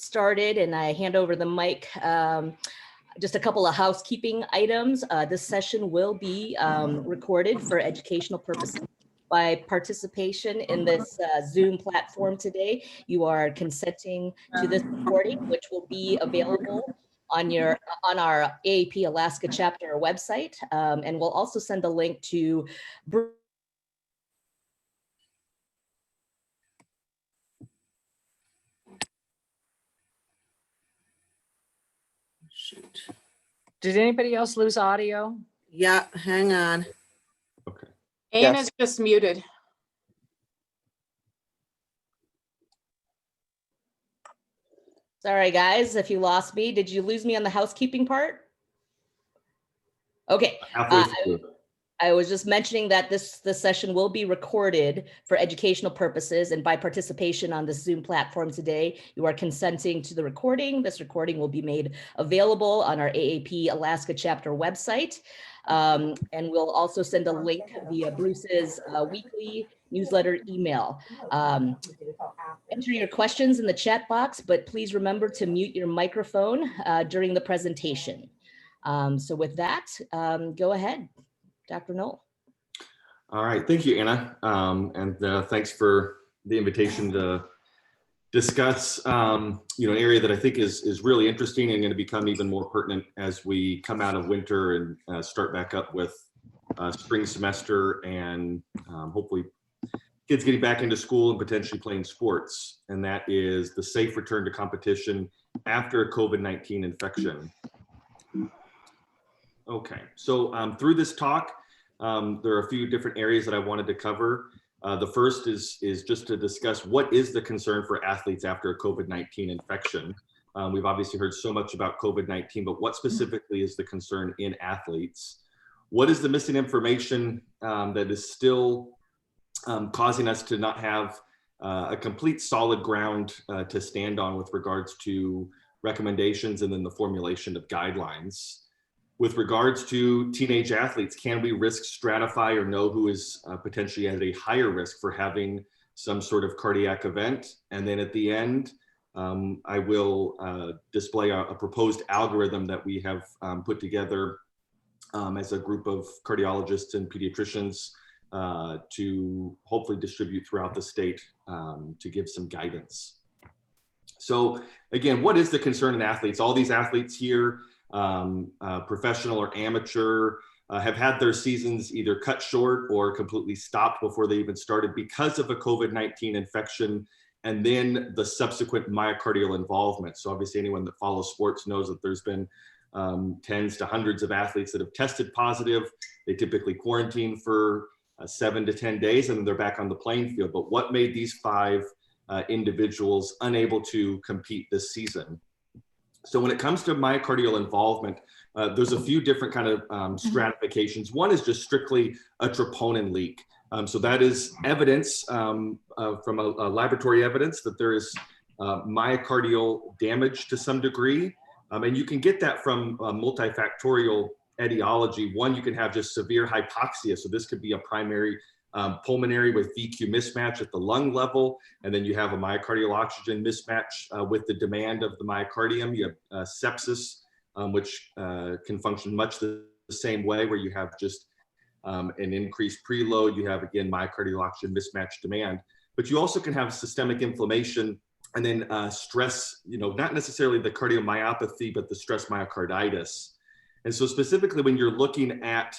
started and I hand over the mic, just a couple of housekeeping items. This session will be recorded for educational purposes. By participation in this Zoom platform today, you are consenting to this recording, which will be available on our AAP Alaska chapter website, and we'll also send a link to Shoot. Did anybody else lose audio? Yeah, hang on. Okay. Anna's just muted. Sorry, guys, if you lost me. Did you lose me on the housekeeping part? Okay. I was just mentioning that this session will be recorded for educational purposes, and by participation on this Zoom platform today, you are consenting to the recording. This recording will be made available on our AAP Alaska chapter website, and we'll also send a link via Bruce's weekly newsletter email. Enter your questions in the chat box, but please remember to mute your microphone during the presentation. So with that, go ahead. Dr. Knoll. All right, thank you, Anna, and thanks for the invitation to discuss, an area that I think is really interesting and going to become even more pertinent as we come out of winter and start back up with spring semester and hopefully kids getting back into school and potentially playing sports, and that is the safe return to competition after a COVID-19 infection. Okay, so through this talk, there are a few different areas that I wanted to cover. The first is just to discuss what is the concern for athletes after a COVID-19 infection. We've obviously heard so much about COVID-19, but what specifically is the concern in athletes? What is the missing information that is still causing us to not have a complete solid ground to stand on with regards to recommendations and then the formulation of guidelines? With regards to teenage athletes, can we risk stratify or know who is potentially at a higher risk for having some sort of cardiac event? And then at the end, I will display a proposed algorithm that we have put together as a group of cardiologists and pediatricians to hopefully distribute throughout the state to give some guidance. So again, what is the concern in athletes? All these athletes here, professional or amateur, have had their seasons either cut short or completely stopped before they even started because of a COVID-19 infection and then the subsequent myocardial involvement. So obviously anyone that follows sports knows that there's been tens to hundreds of athletes that have tested positive. They typically quarantine for 7 to 10 days and then they're back on the playing field. But what made these 5 individuals unable to compete this season? So when it comes to myocardial involvement, there's a few different kind of stratifications. One is just strictly a troponin leak. So that is evidence from a laboratory evidence that there is myocardial damage to some degree. And you can get that from multifactorial etiology. One, you can have just severe hypoxia. So this could be a primary pulmonary with VQ mismatch at the lung level, and then you have a myocardial oxygen mismatch with the demand of the myocardium. You have sepsis, which can function much the same way, where you have just an increased preload. You have, again, myocardial oxygen mismatch demand, but you also can have systemic inflammation and then stress, not necessarily the cardiomyopathy, but the stress myocarditis. And so specifically when you're looking at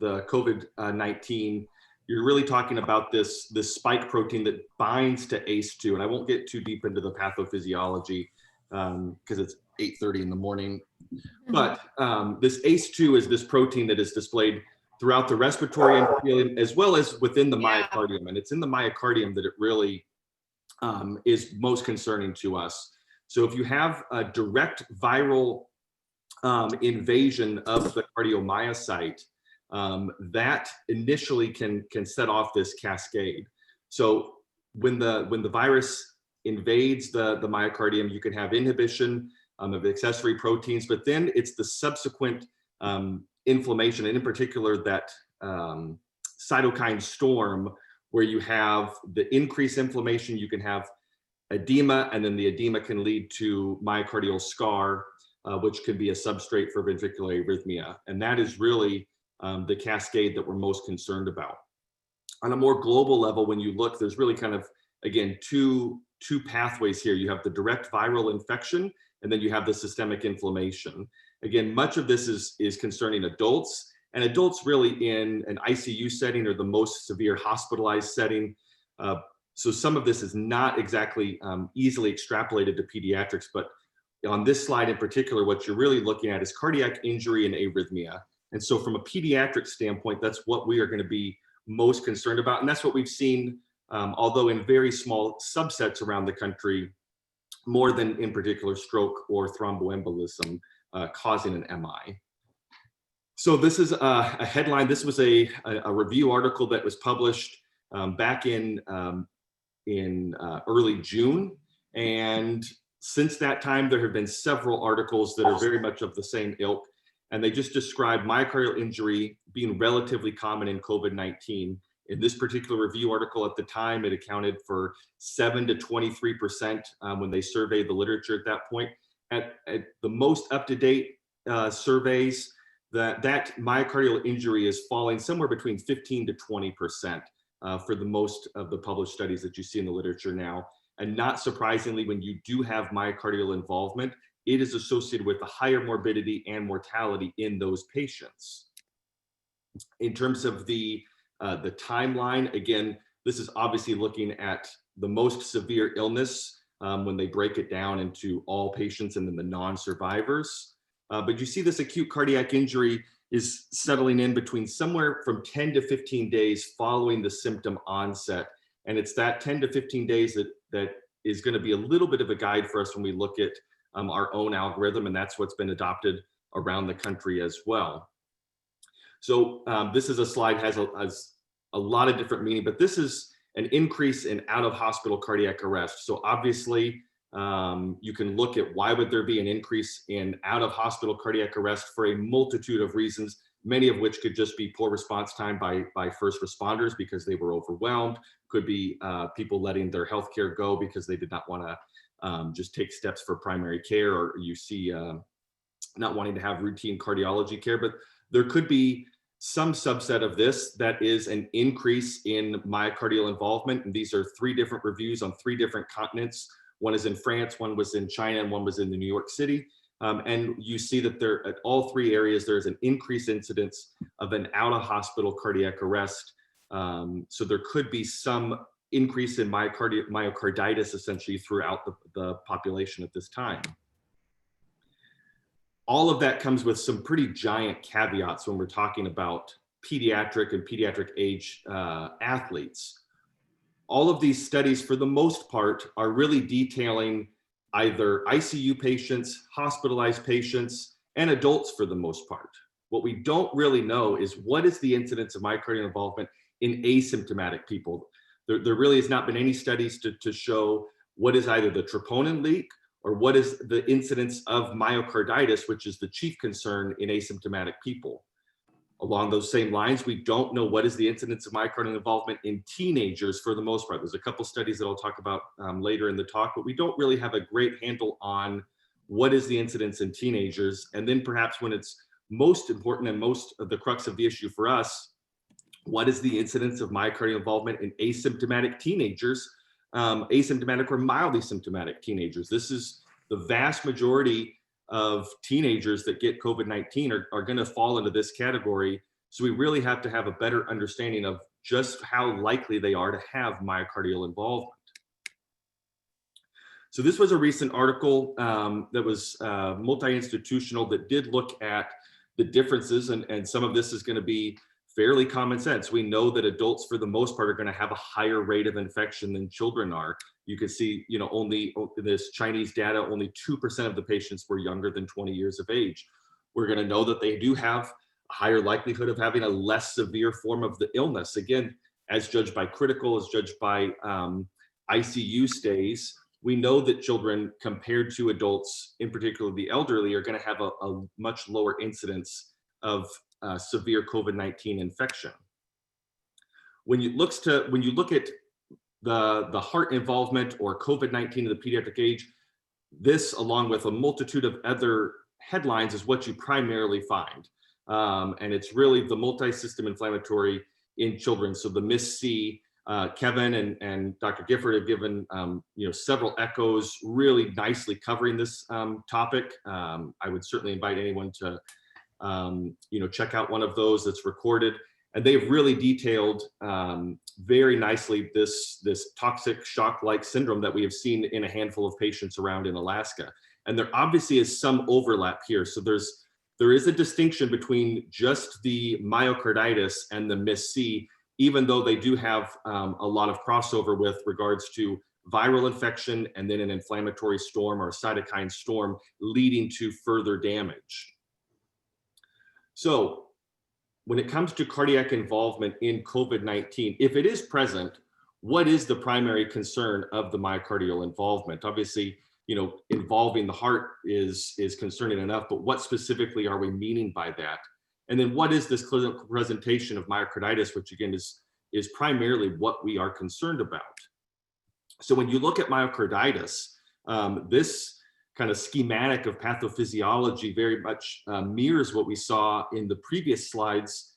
the COVID-19, you're really talking about this spike protein that binds to ACE2. And I won't get too deep into the pathophysiology because it's 8:30 in the morning. But this ACE2 is this protein that is displayed throughout the respiratory endothelium as well as within the myocardium. And it's in the myocardium that it really is most concerning to us. So if you have a direct viral invasion of the cardiomyocyte, that initially can set off this cascade. So when the virus invades the myocardium, you can have inhibition of accessory proteins, but then it's the subsequent inflammation, and in particular that cytokine storm, where you have the increased inflammation. You can have edema, and then the edema can lead to myocardial scar, which could be a substrate for ventricular arrhythmia. And that is really the cascade that we're most concerned about. On a more global level, when you look, there's really kind of, again, two pathways here. You have the direct viral infection, and then you have the systemic inflammation. Again, much of this is concerning adults, and adults really in an ICU setting or the most severe hospitalized setting. So some of this is not exactly easily extrapolated to pediatrics, but on this slide in particular, what you're really looking at is cardiac injury and arrhythmia. And so from a pediatric standpoint, that's what we are going to be most concerned about. And that's what we've seen, although in very small subsets around the country, more than in particular stroke or thromboembolism causing an MI. So this is a headline. This was a review article that was published back in early June. And since that time, there have been several articles that are very much of the same ilk. And they just describe myocardial injury being relatively common in COVID-19. In this particular review article at the time, it accounted for 7 to 23% when they surveyed the literature at that point. At the most up-to-date surveys, that myocardial injury is falling somewhere between 15 to 20% for the most of the published studies that you see in the literature now. And not surprisingly, when you do have myocardial involvement, it is associated with a higher morbidity and mortality in those patients. In terms of the timeline, again, this is obviously looking at the most severe illness when they break it down into all patients and then the non-survivors. But you see this acute cardiac injury is settling in between somewhere from 10 to 15 days following the symptom onset. And it's that 10 to 15 days that is going to be a little bit of a guide for us when we look at our own algorithm, and that's what's been adopted around the country as well. So this is a slide has a lot of different meaning, but this is an increase in out-of-hospital cardiac arrest. So obviously, you can look at why would there be an increase in out-of-hospital cardiac arrest for a multitude of reasons, many of which could just be poor response time by first responders because they were overwhelmed, could be people letting their healthcare go because they did not want to just take steps for primary care, or you see not wanting to have routine cardiology care. But there could be some subset of this that is an increase in myocardial involvement. And these are 3 different reviews on 3 different continents. One is in France, one was in China, and one was in New York City. And you see that there at all 3 areas, there's an increased incidence of an out-of-hospital cardiac arrest. So there could be some increase in myocarditis essentially throughout the population at this time. All of that comes with some pretty giant caveats when we're talking about pediatric and pediatric age athletes. All of these studies, for the most part, are really detailing either ICU patients, hospitalized patients, and adults for the most part. What we don't really know is what is the incidence of myocardial involvement in asymptomatic people. There really has not been any studies to show what is either the troponin leak or what is the incidence of myocarditis, which is the chief concern in asymptomatic people. Along those same lines, we don't know what is the incidence of myocardial involvement in teenagers for the most part. There's a couple studies that I'll talk about later in the talk, but we don't really have a great handle on what is the incidence in teenagers. And then perhaps when it's most important and most of the crux of the issue for us, what is the incidence of myocardial involvement in asymptomatic teenagers, asymptomatic or mildly symptomatic teenagers? This is the vast majority of teenagers that get COVID-19 are going to fall into this category. So we really have to have a better understanding of just how likely they are to have myocardial involvement. So this was a recent article that was multi-institutional that did look at the differences, and some of this is going to be fairly common sense. We know that adults, for the most part, are going to have a higher rate of infection than children are. You can see, only this Chinese data, only 2% of the patients were younger than 20 years of age. We're going to know that they do have a higher likelihood of having a less severe form of the illness. Again, as judged by critical, as judged by ICU stays, we know that children compared to adults, in particular the elderly, are going to have a much lower incidence of severe COVID-19 infection. When you look at the heart involvement or COVID-19 in the pediatric age, this, along with a multitude of other headlines, is what you primarily find. And it's really the multi-system inflammatory in children. So the MIS-C, Kevin and Dr. Gifford have given several echoes really nicely covering this topic. I would certainly invite anyone to check out one of those that's recorded. And they've really detailed very nicely this toxic shock-like syndrome that we have seen in a handful of patients around in Alaska. And there obviously is some overlap here. So there is a distinction between just the myocarditis and the MIS-C, even though they do have a lot of crossover with regards to viral infection and then an inflammatory storm or a cytokine storm leading to further damage. So when it comes to cardiac involvement in COVID-19, if it is present, what is the primary concern of the myocardial involvement? Obviously, involving the heart is concerning enough, but what specifically are we meaning by that? And then what is this clinical presentation of myocarditis, which again is primarily what we are concerned about. So when you look at myocarditis, this kind of schematic of pathophysiology very much mirrors what we saw in the previous slides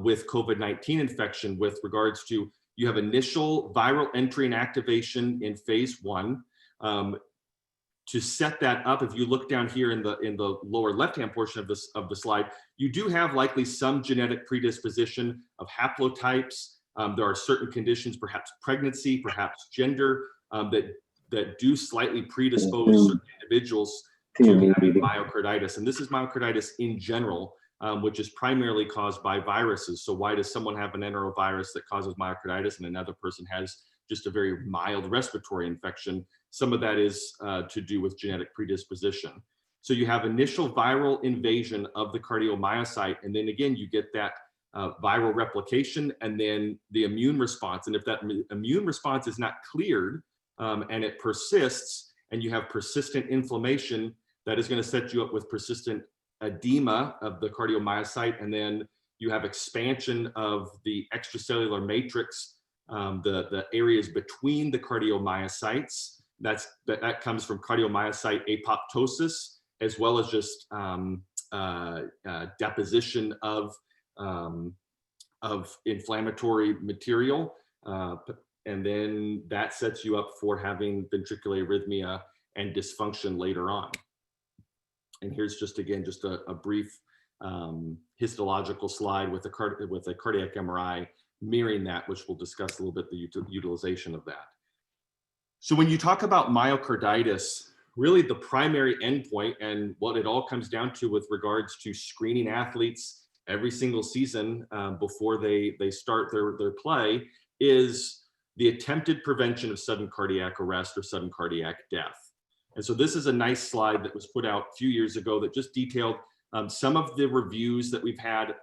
with COVID-19 infection with regards to, you have initial viral entry and activation in phase 1. To set that up, if you look down here in the lower left-hand portion of the slide, you do have likely some genetic predisposition of haplotypes. There are certain conditions, perhaps pregnancy, perhaps gender, that do slightly predispose certain individuals to having myocarditis. And this is myocarditis in general, which is primarily caused by viruses. So why does someone have an enterovirus that causes myocarditis and another person has just a very mild respiratory infection? Some of that is to do with genetic predisposition. So you have initial viral invasion of the cardiomyocyte, and then again, you get that viral replication and then the immune response. And if that immune response is not cleared and it persists, and you have persistent inflammation, that is going to set you up with persistent edema of the cardiomyocyte, and then you have expansion of the extracellular matrix, the areas between the cardiomyocytes. That comes from cardiomyocyte apoptosis, as well as just deposition of inflammatory material. And then that sets you up for having ventricular arrhythmia and dysfunction later on. And here's just a brief histological slide with a cardiac MRI mirroring that, which we'll discuss a little bit, the utilization of that. So when you talk about myocarditis, really the primary endpoint and what it all comes down to with regards to screening athletes every single season before they start their play is the attempted prevention of sudden cardiac arrest or sudden cardiac death. And so this is a nice slide that was put out a few years ago that just detailed some of the reviews that we've had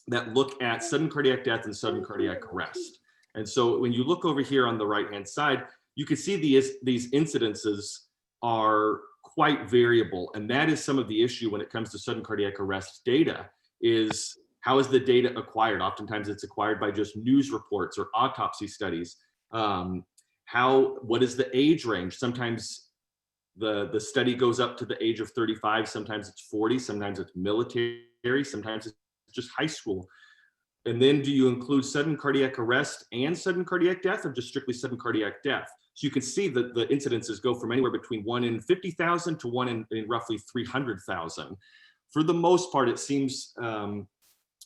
that look at sudden cardiac death and sudden cardiac arrest. And so when you look over here on the right-hand side, you can see these incidences are quite variable. And that is some of the issue when it comes to sudden cardiac arrest data, is how is the data acquired? Oftentimes it's acquired by just news reports or autopsy studies. What is the age range? Sometimes the study goes up to the age of 35, sometimes it's 40, sometimes it's military, sometimes it's just high school. And then do you include sudden cardiac arrest and sudden cardiac death, or just strictly sudden cardiac death? So you can see that the incidences go from anywhere between 1 in 50,000 to 1 in roughly 300,000. For the most part, it seems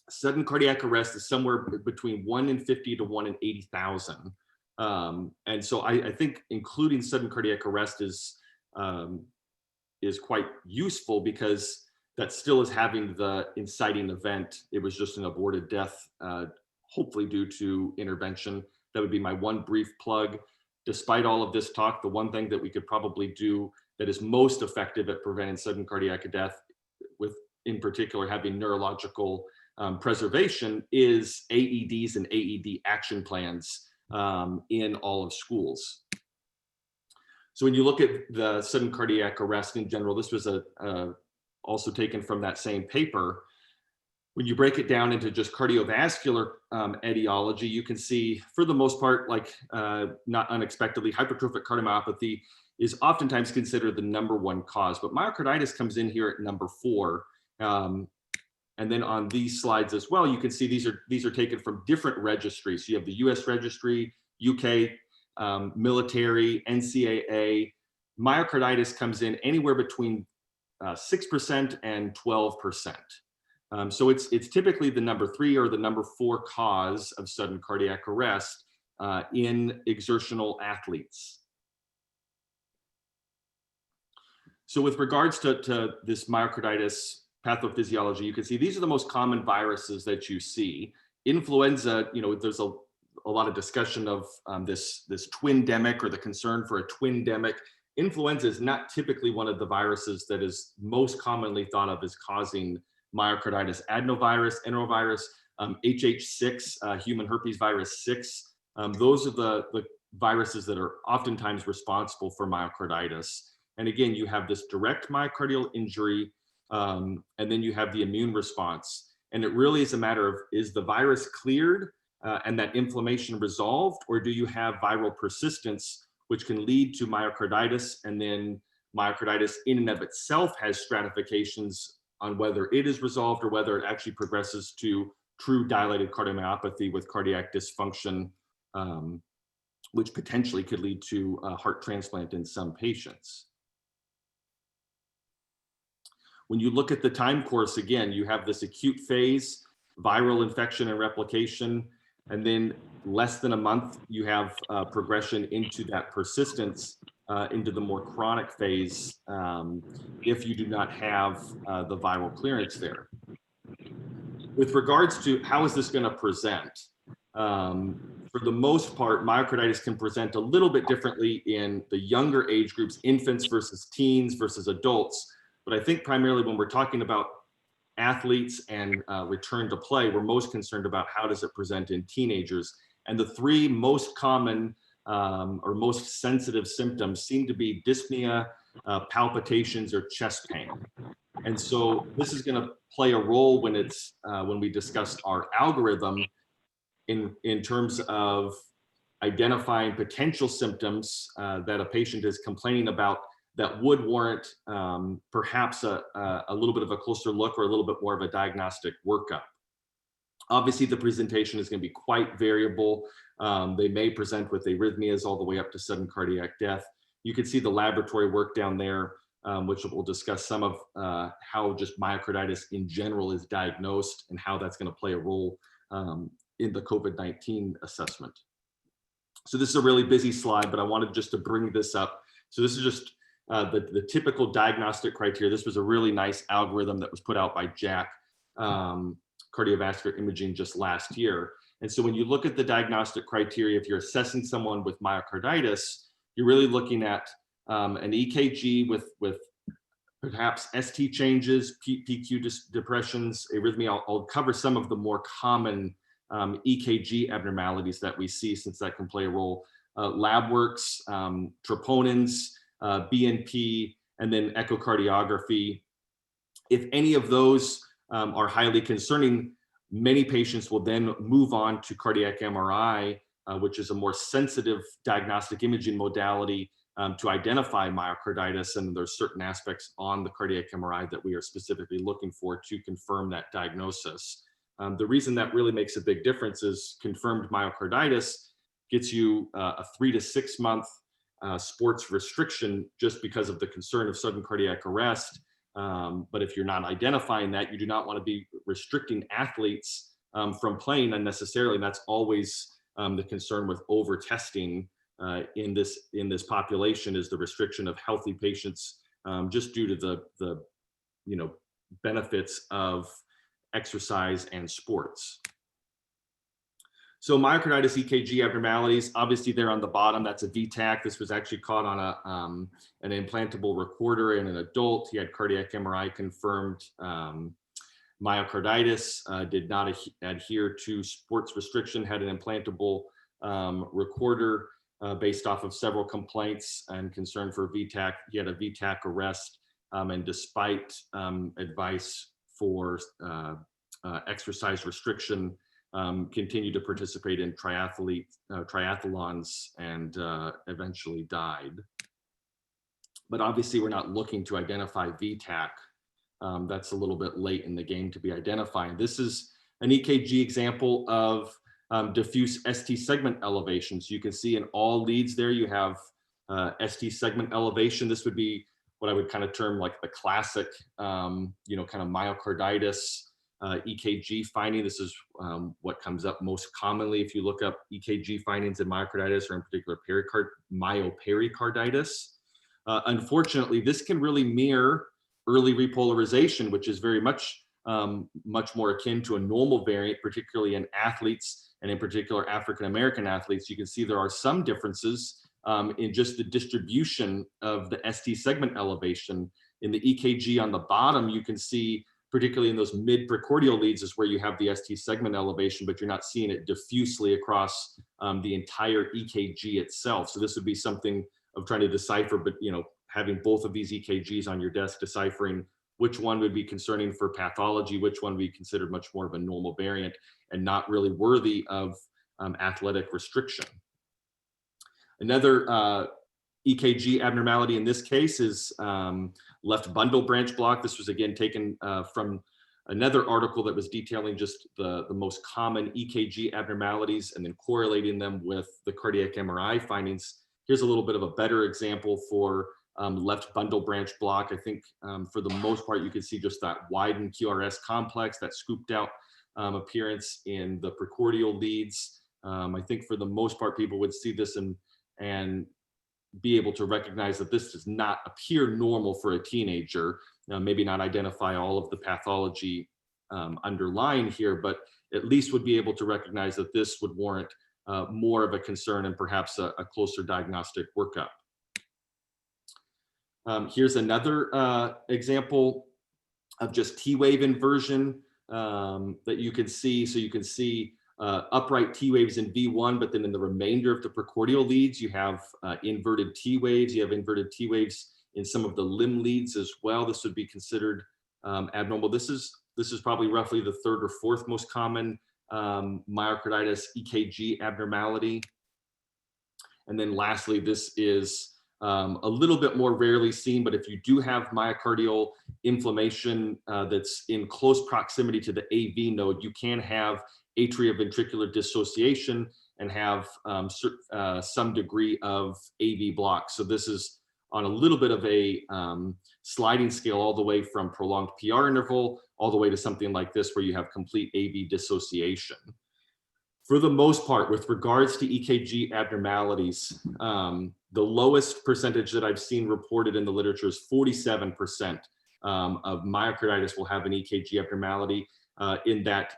sudden cardiac arrest is somewhere between 1 in 50 to 1 in 80,000. And so I think including sudden cardiac arrest is quite useful, because that still is having the inciting event. It was just an aborted death, hopefully due to intervention. That would be my one brief plug. Despite all of this talk, the one thing that we could probably do that is most effective at preventing sudden cardiac death, with in particular having neurological preservation, is AEDs and AED action plans in all of schools. So when you look at the sudden cardiac arrest in general, this was also taken from that same paper. When you break it down into just cardiovascular etiology, you can see, for the most part, like not unexpectedly, hypertrophic cardiomyopathy is oftentimes considered the #1 cause, but myocarditis comes in here at #4. And then on these slides as well, you can see these are taken from different registries. So you have the US registry, UK, military, NCAA. Myocarditis comes in anywhere between 6% and 12%. So it's typically the #3 or the #4 cause of sudden cardiac arrest in exertional athletes. So with regards to this myocarditis pathophysiology, you can see these are the most common viruses that you see. Influenza, there's a lot of discussion of this twindemic, or the concern for a twindemic. Influenza is not typically one of the viruses that is most commonly thought of as causing myocarditis. Adenovirus, enterovirus, HH6, human herpes virus 6. Those are the viruses that are oftentimes responsible for myocarditis. And again, you have this direct myocardial injury, and then you have the immune response. And it really is a matter of, is the virus cleared and that inflammation resolved, or do you have viral persistence, which can lead to myocarditis? And then myocarditis in and of itself has stratifications on whether it is resolved or whether it actually progresses to true dilated cardiomyopathy with cardiac dysfunction, which potentially could lead to a heart transplant in some patients. When you look at the time course, again, you have this acute phase, viral infection and replication, and then less than a month, you have progression into that persistence, into the more chronic phase, if you do not have the viral clearance there. With regards to how is this going to present, for the most part, myocarditis can present a little bit differently in the younger age groups, infants versus teens versus adults. But I think primarily when we're talking about athletes and return to play, we're most concerned about how does it present in teenagers. And the 3 most common or most sensitive symptoms seem to be dyspnea, palpitations, or chest pain. And so this is going to play a role when we discuss our algorithm in terms of identifying potential symptoms that a patient is complaining about that would warrant perhaps a little bit of a closer look or a little bit more of a diagnostic workup. Obviously, the presentation is going to be quite variable. They may present with arrhythmias all the way up to sudden cardiac death. You can see the laboratory work down there, which we'll discuss some of how just myocarditis in general is diagnosed and how that's going to play a role in the COVID-19 assessment. So this is a really busy slide, but I wanted just to bring this up. So this is just the typical diagnostic criteria. This was a really nice algorithm that was put out by Jack Cardiovascular Imaging just last year. And so when you look at the diagnostic criteria, if you're assessing someone with myocarditis, you're really looking at an EKG with perhaps ST changes, PQ depressions, arrhythmia. I'll cover some of the more common EKG abnormalities that we see, since that can play a role. Lab works, troponins, BNP, and then echocardiography. If any of those are highly concerning, many patients will then move on to cardiac MRI, which is a more sensitive diagnostic imaging modality to identify myocarditis. And there's certain aspects on the cardiac MRI that we are specifically looking for to confirm that diagnosis. The reason that really makes a big difference is confirmed myocarditis gets you a 3 to 6 month sports restriction just because of the concern of sudden cardiac arrest. But if you're not identifying that, you do not want to be restricting athletes from playing unnecessarily. And that's always the concern with over testing in this population, is the restriction of healthy patients just due to the benefits of exercise and sports. So myocarditis EKG abnormalities, obviously they're on the bottom. That's a VTAC. This was actually caught on an implantable recorder in an adult. He had cardiac MRI confirmed myocarditis, did not adhere to sports restriction, had an implantable recorder based off of several complaints and concern for VTAC. He had a VTAC arrest, and despite advice for exercise restriction, continued to participate in triathlons and eventually died. But obviously we're not looking to identify VTAC. That's a little bit late in the game to be identifying. This is an EKG example of diffuse ST segment elevation. So you can see in all leads there, you have ST segment elevation. This would be what I would kind of term like the classic, kind of myocarditis EKG finding. This is what comes up most commonly if you look up EKG findings in myocarditis, or in particular myopericarditis. Unfortunately, this can really mirror early repolarization, which is very much more akin to a normal variant, particularly in athletes, and in particular African-American athletes. You can see there are some differences in just the distribution of the ST segment elevation. In the EKG on the bottom, you can see, particularly in those mid-precordial leads, is where you have the ST segment elevation, but you're not seeing it diffusely across the entire EKG itself. So this would be something of trying to decipher, but having both of these EKGs on your desk, deciphering which one would be concerning for pathology, which one would be considered much more of a normal variant and not really worthy of athletic restriction. Another EKG abnormality in this case is left bundle branch block. This was again taken from another article that was detailing just the most common EKG abnormalities and then correlating them with the cardiac MRI findings. Here's a little bit of a better example for left bundle branch block. I think for the most part, you can see just that widened QRS complex, that scooped out appearance in the precordial leads. I think for the most part, people would see this and be able to recognize that this does not appear normal for a teenager. Maybe not identify all of the pathology underlying here, but at least would be able to recognize that this would warrant more of a concern and perhaps a closer diagnostic workup. Here's another example of just T-wave inversion that you can see. So you can see upright T waves in V1, but then in the remainder of the precordial leads, you have inverted T waves. You have inverted T waves in some of the limb leads as well. This would be considered abnormal. This is probably roughly the third or fourth most common myocarditis EKG abnormality. And then lastly, this is a little bit more rarely seen, but if you do have myocardial inflammation that's in close proximity to the AV node, you can have atrioventricular dissociation and have some degree of AV block. So this is on a little bit of a sliding scale, all the way from prolonged PR interval all the way to something like this, where you have complete AV dissociation. For the most part, with regards to EKG abnormalities, the lowest percentage that I've seen reported in the literature is 47% of myocarditis will have an EKG abnormality. In that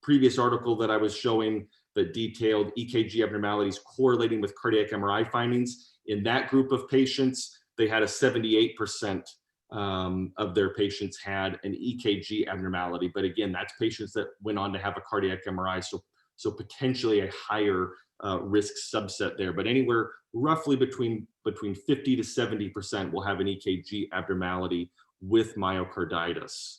previous article that I was showing that detailed EKG abnormalities correlating with cardiac MRI findings, in that group of patients, they had a 78% of their patients had an EKG abnormality. But again, that's patients that went on to have a cardiac MRI, so potentially a higher risk subset there. But anywhere roughly between 50 to 70% will have an EKG abnormality with myocarditis.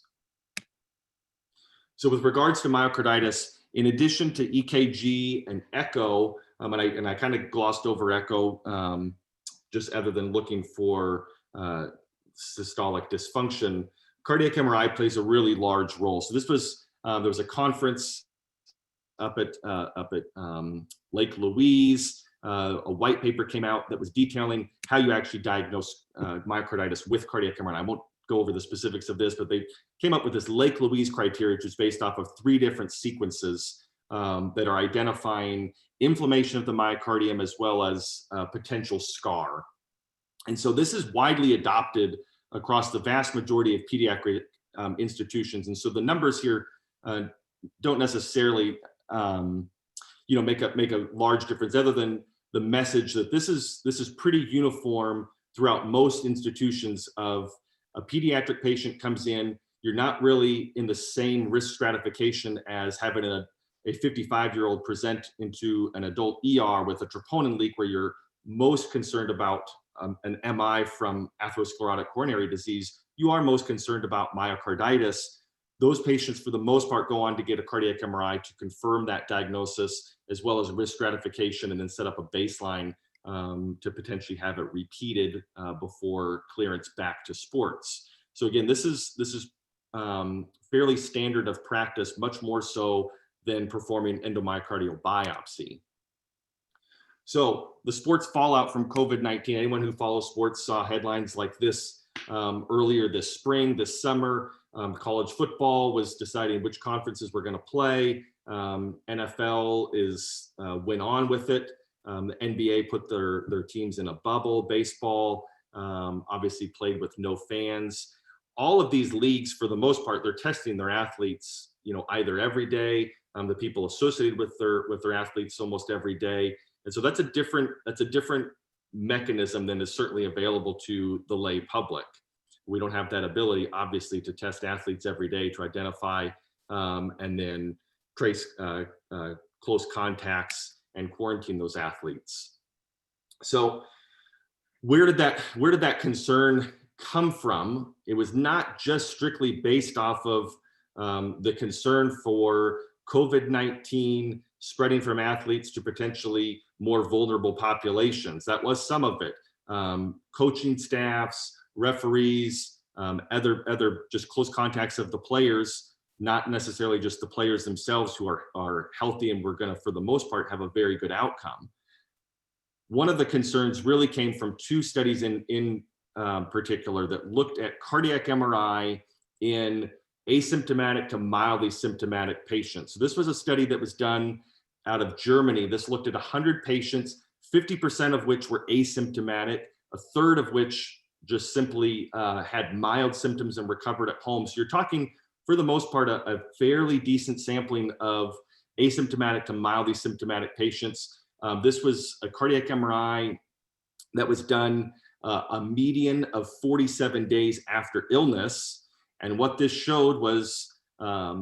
So with regards to myocarditis, in addition to EKG and echo, and I kind of glossed over echo, just other than looking for systolic dysfunction, cardiac MRI plays a really large role. So this was, there was a conference up at Lake Louise. A white paper came out that was detailing how you actually diagnose myocarditis with cardiac MRI. I won't go over the specifics of this, but they came up with this Lake Louise criteria, which is based off of 3 different sequences that are identifying inflammation of the myocardium as well as potential scar. And so this is widely adopted across the vast majority of pediatric institutions. And so the numbers here don't necessarily make a large difference, other than the message that this is pretty uniform throughout most institutions. Of a pediatric patient comes in, you're not really in the same risk stratification as having a 55-year-old present into an adult ER with a troponin leak, where you're most concerned about an MI from atherosclerotic coronary disease. You are most concerned about myocarditis. those patients, for the most part, go on to get a cardiac MRI to confirm that diagnosis, as well as risk stratification, and then set up a baseline to potentially have it repeated before clearance back to sports. So again, this is fairly standard of practice, much more so than performing endomyocardial biopsy. So the sports fallout from COVID-19, anyone who follows sports saw headlines like this earlier this spring, this summer. College football was deciding which conferences were going to play. NFL went on with it. The NBA put their teams in a bubble. Baseball obviously played with no fans. All of these leagues, for the most part, they're testing their athletes, either every day. The people associated with their athletes almost every day, and so that's a different mechanism than is certainly available to the lay public. We don't have that ability, obviously, to test athletes every day to identify and then trace close contacts and quarantine those athletes. So where did that concern come from? It was not just strictly based off of the concern for COVID-19 spreading from athletes to potentially more vulnerable populations. That was some of it. Coaching staffs, referees, other just close contacts of the players, not necessarily just the players themselves who are healthy and we're going to, for the most part, have a very good outcome. One of the concerns really came from two studies in particular that looked at cardiac MRI in asymptomatic to mildly symptomatic patients. So this was a study that was done out of Germany. This looked at 100 patients, 50% of which were asymptomatic, a third of which just simply had mild symptoms and recovered at home. So you're talking, for the most part, a fairly decent sampling of asymptomatic to mildly symptomatic patients. This was a cardiac MRI that was done a median of 47 days after illness. And what this showed was, I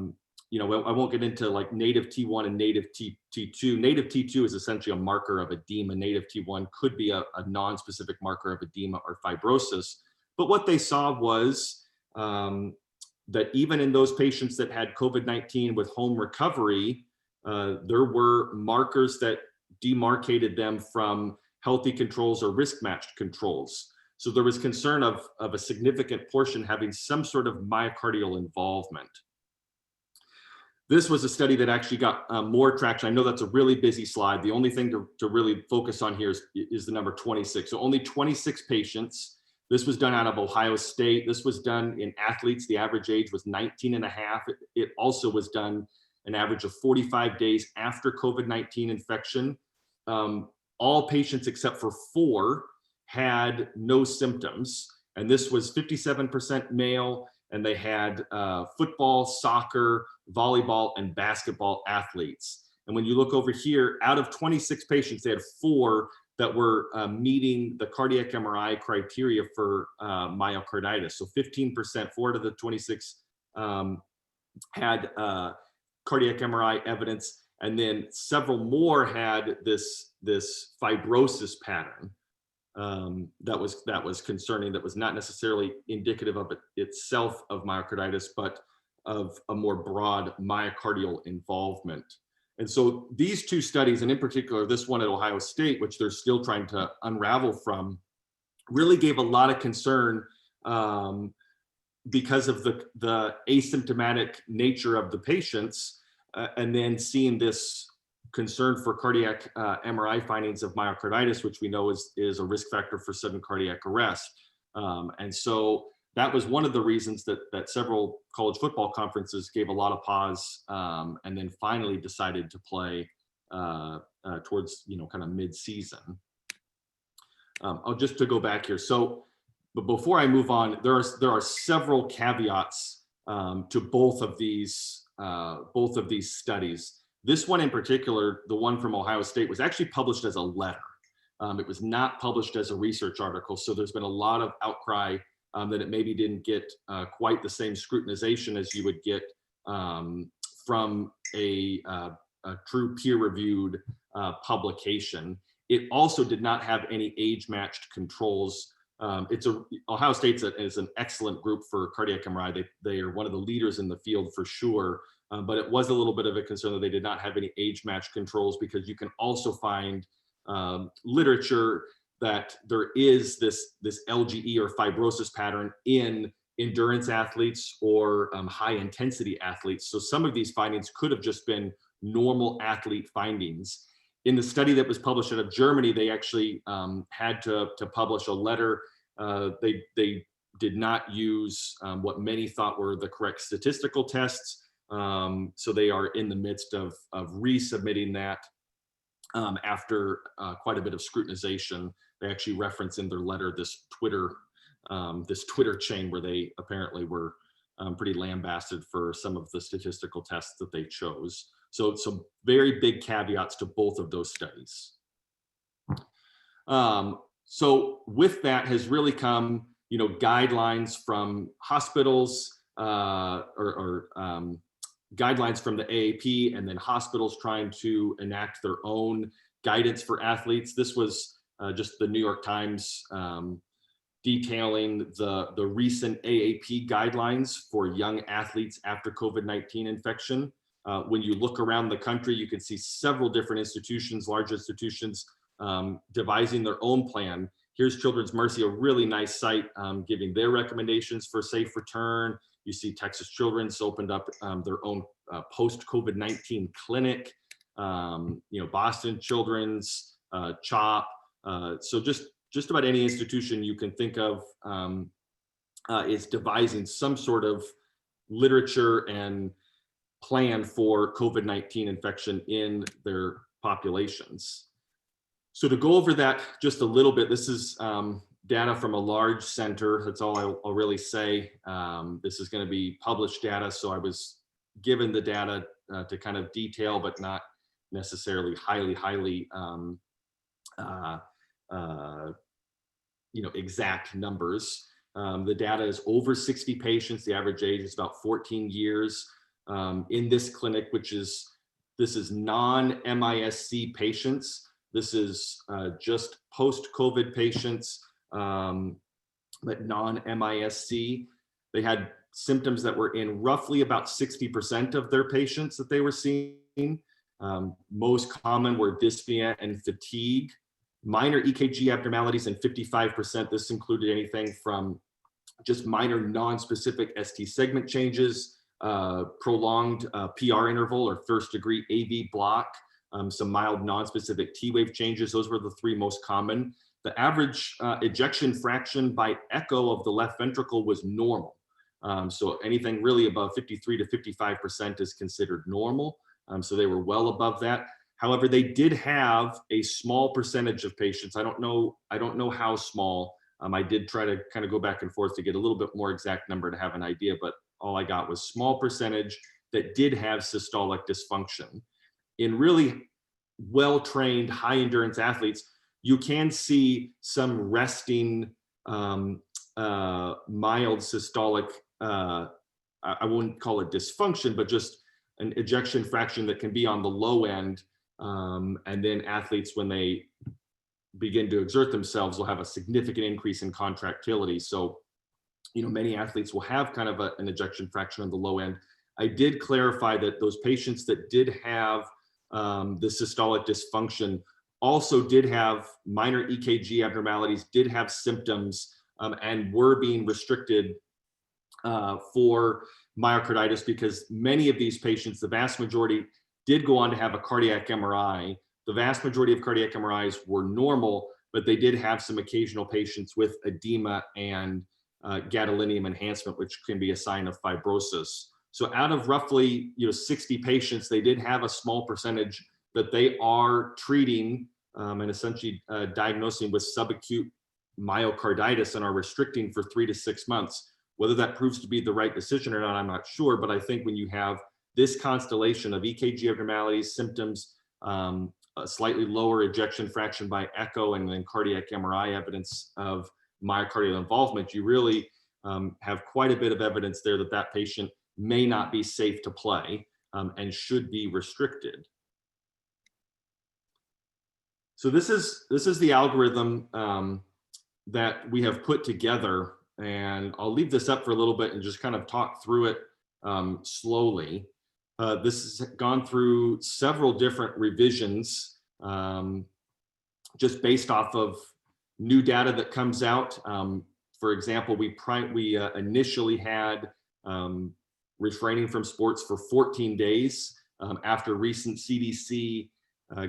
won't get into like native T1 and native T2. Native T2 is essentially a marker of edema. Native T1 could be a non-specific marker of edema or fibrosis. But what they saw was that even in those patients that had COVID-19 with home recovery, there were markers that demarcated them from healthy controls or risk-matched controls. So there was concern of a significant portion having some sort of myocardial involvement. This was a study that actually got more traction. I know that's a really busy slide. The only thing to really focus on here is the number 26. So only 26 patients. This was done out of Ohio State. This was done in athletes. The average age was 19 and a half. It also was done an average of 45 days after COVID-19 infection. All patients except for 4 had no symptoms. And this was 57% male, and they had football, soccer, volleyball, and basketball athletes. And when you look over here, out of 26 patients, they had 4 that were meeting the cardiac MRI criteria for myocarditis. So 15%, 4 to the 26 had cardiac MRI evidence, and then several more had this fibrosis pattern that was concerning, that was not necessarily indicative of it itself of myocarditis, but of a more broad myocardial involvement. And so these two studies, and in particular this one at Ohio State, which they're still trying to unravel from, really gave a lot of concern because of the asymptomatic nature of the patients, and then seeing this concern for cardiac MRI findings of myocarditis, which we know is a risk factor for sudden cardiac arrest. And so that was one of the reasons that several college football conferences gave a lot of pause, and then finally decided to play towards kind of mid-season. Just to go back here. So, but before I move on, there are several caveats to both of these studies. This one in particular, the one from Ohio State, was actually published as a letter. It was not published as a research article. So there's been a lot of outcry that it maybe didn't get quite the same scrutinization as you would get from a true peer-reviewed publication. It also did not have any age-matched controls Ohio State is an excellent group for cardiac MRI. They are one of the leaders in the field for sure. But it was a little bit of a concern that they did not have any age match controls, because you can also find literature that there is this LGE or fibrosis pattern in endurance athletes or high intensity athletes. So some of these findings could have just been normal athlete findings. In the study that was published out of Germany, they actually had to publish a letter. They did not use what many thought were the correct statistical tests. So they are in the midst of resubmitting that after quite a bit of scrutinization. They actually reference in their letter this Twitter chain where they apparently were pretty lambasted for some of the statistical tests that they chose. So some very big caveats to both of those studies. So with that has really come, guidelines from hospitals guidelines from the AAP, and then hospitals trying to enact their own guidance for athletes. This was just the New York Times detailing the recent AAP guidelines for young athletes after COVID-19 infection. When you look around the country, you can see several different institutions, large institutions, devising their own plan. Here's Children's Mercy, a really nice site, giving their recommendations for safe return. You see Texas Children's opened up their own post-COVID-19 clinic. Boston Children's, CHOP. So just about any institution you can think of is devising some sort of literature and plan for COVID-19 infection in their populations. So to go over that just a little bit, this is data from a large center. That's all I'll really say. This is going to be published data, so I was given the data to kind of detail, but not necessarily highly exact numbers. The data is over 60 patients. The average age is about 14 years. In this clinic, this is non-MISC patients. This is just post-COVID patients, but non-MISC. They had symptoms that were in roughly about 60% of their patients that they were seeing. Most common were dyspnea and fatigue. Minor EKG abnormalities in 55%. This included anything from just minor non-specific ST segment changes, prolonged PR interval or first degree AV block, some mild non-specific T-wave changes. Those were the three most common. The average ejection fraction by echo of the left ventricle was normal. So anything really above 53 to 55% is considered normal. So they were well above that. However, they did have a small percentage of patients. I don't know how small. I did try to kind of go back and forth to get a little bit more exact number to have an idea, but all I got was small percentage that did have systolic dysfunction. In really well-trained high endurance athletes, you can see some resting mild systolic, I wouldn't call it dysfunction, but just an ejection fraction that can be on the low end. And then athletes, when they begin to exert themselves, will have a significant increase in contractility. So, many athletes will have kind of an ejection fraction on the low end. I did clarify that those patients that did have the systolic dysfunction also did have minor EKG abnormalities, did have symptoms, and were being restricted for myocarditis, because many of these patients, the vast majority, did go on to have a cardiac MRI. The vast majority of cardiac MRIs were normal, but they did have some occasional patients with edema and gadolinium enhancement, which can be a sign of fibrosis. So out of roughly 60 patients, they did have a small percentage that they are treating and essentially diagnosing with subacute myocarditis and are restricting for 3 to 6 months. Whether that proves to be the right decision or not, I'm not sure. But I think when you have this constellation of EKG abnormalities, symptoms, a slightly lower ejection fraction by echo, and then cardiac MRI evidence of myocardial involvement, you really have quite a bit of evidence there that that patient may not be safe to play and should be restricted. So this is the algorithm that we have put together, and I'll leave this up for a little bit and just kind of talk through it slowly. This has gone through several different revisions, just based off of new data that comes out. For example, we initially had refraining from sports for 14 days. After recent CDC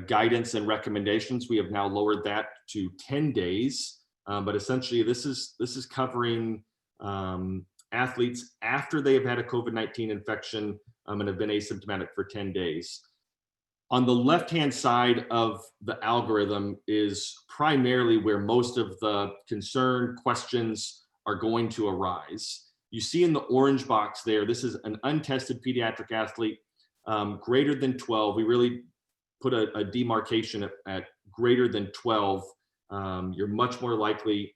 guidance and recommendations, we have now lowered that to 10 days. But essentially, this is covering athletes after they have had a COVID-19 infection and have been asymptomatic for 10 days. On the left-hand side of the algorithm is primarily where most of the concern questions are going to arise. You see in the orange box there, this is an untested pediatric athlete greater than 12. We really put a demarcation at greater than 12. You're much more likely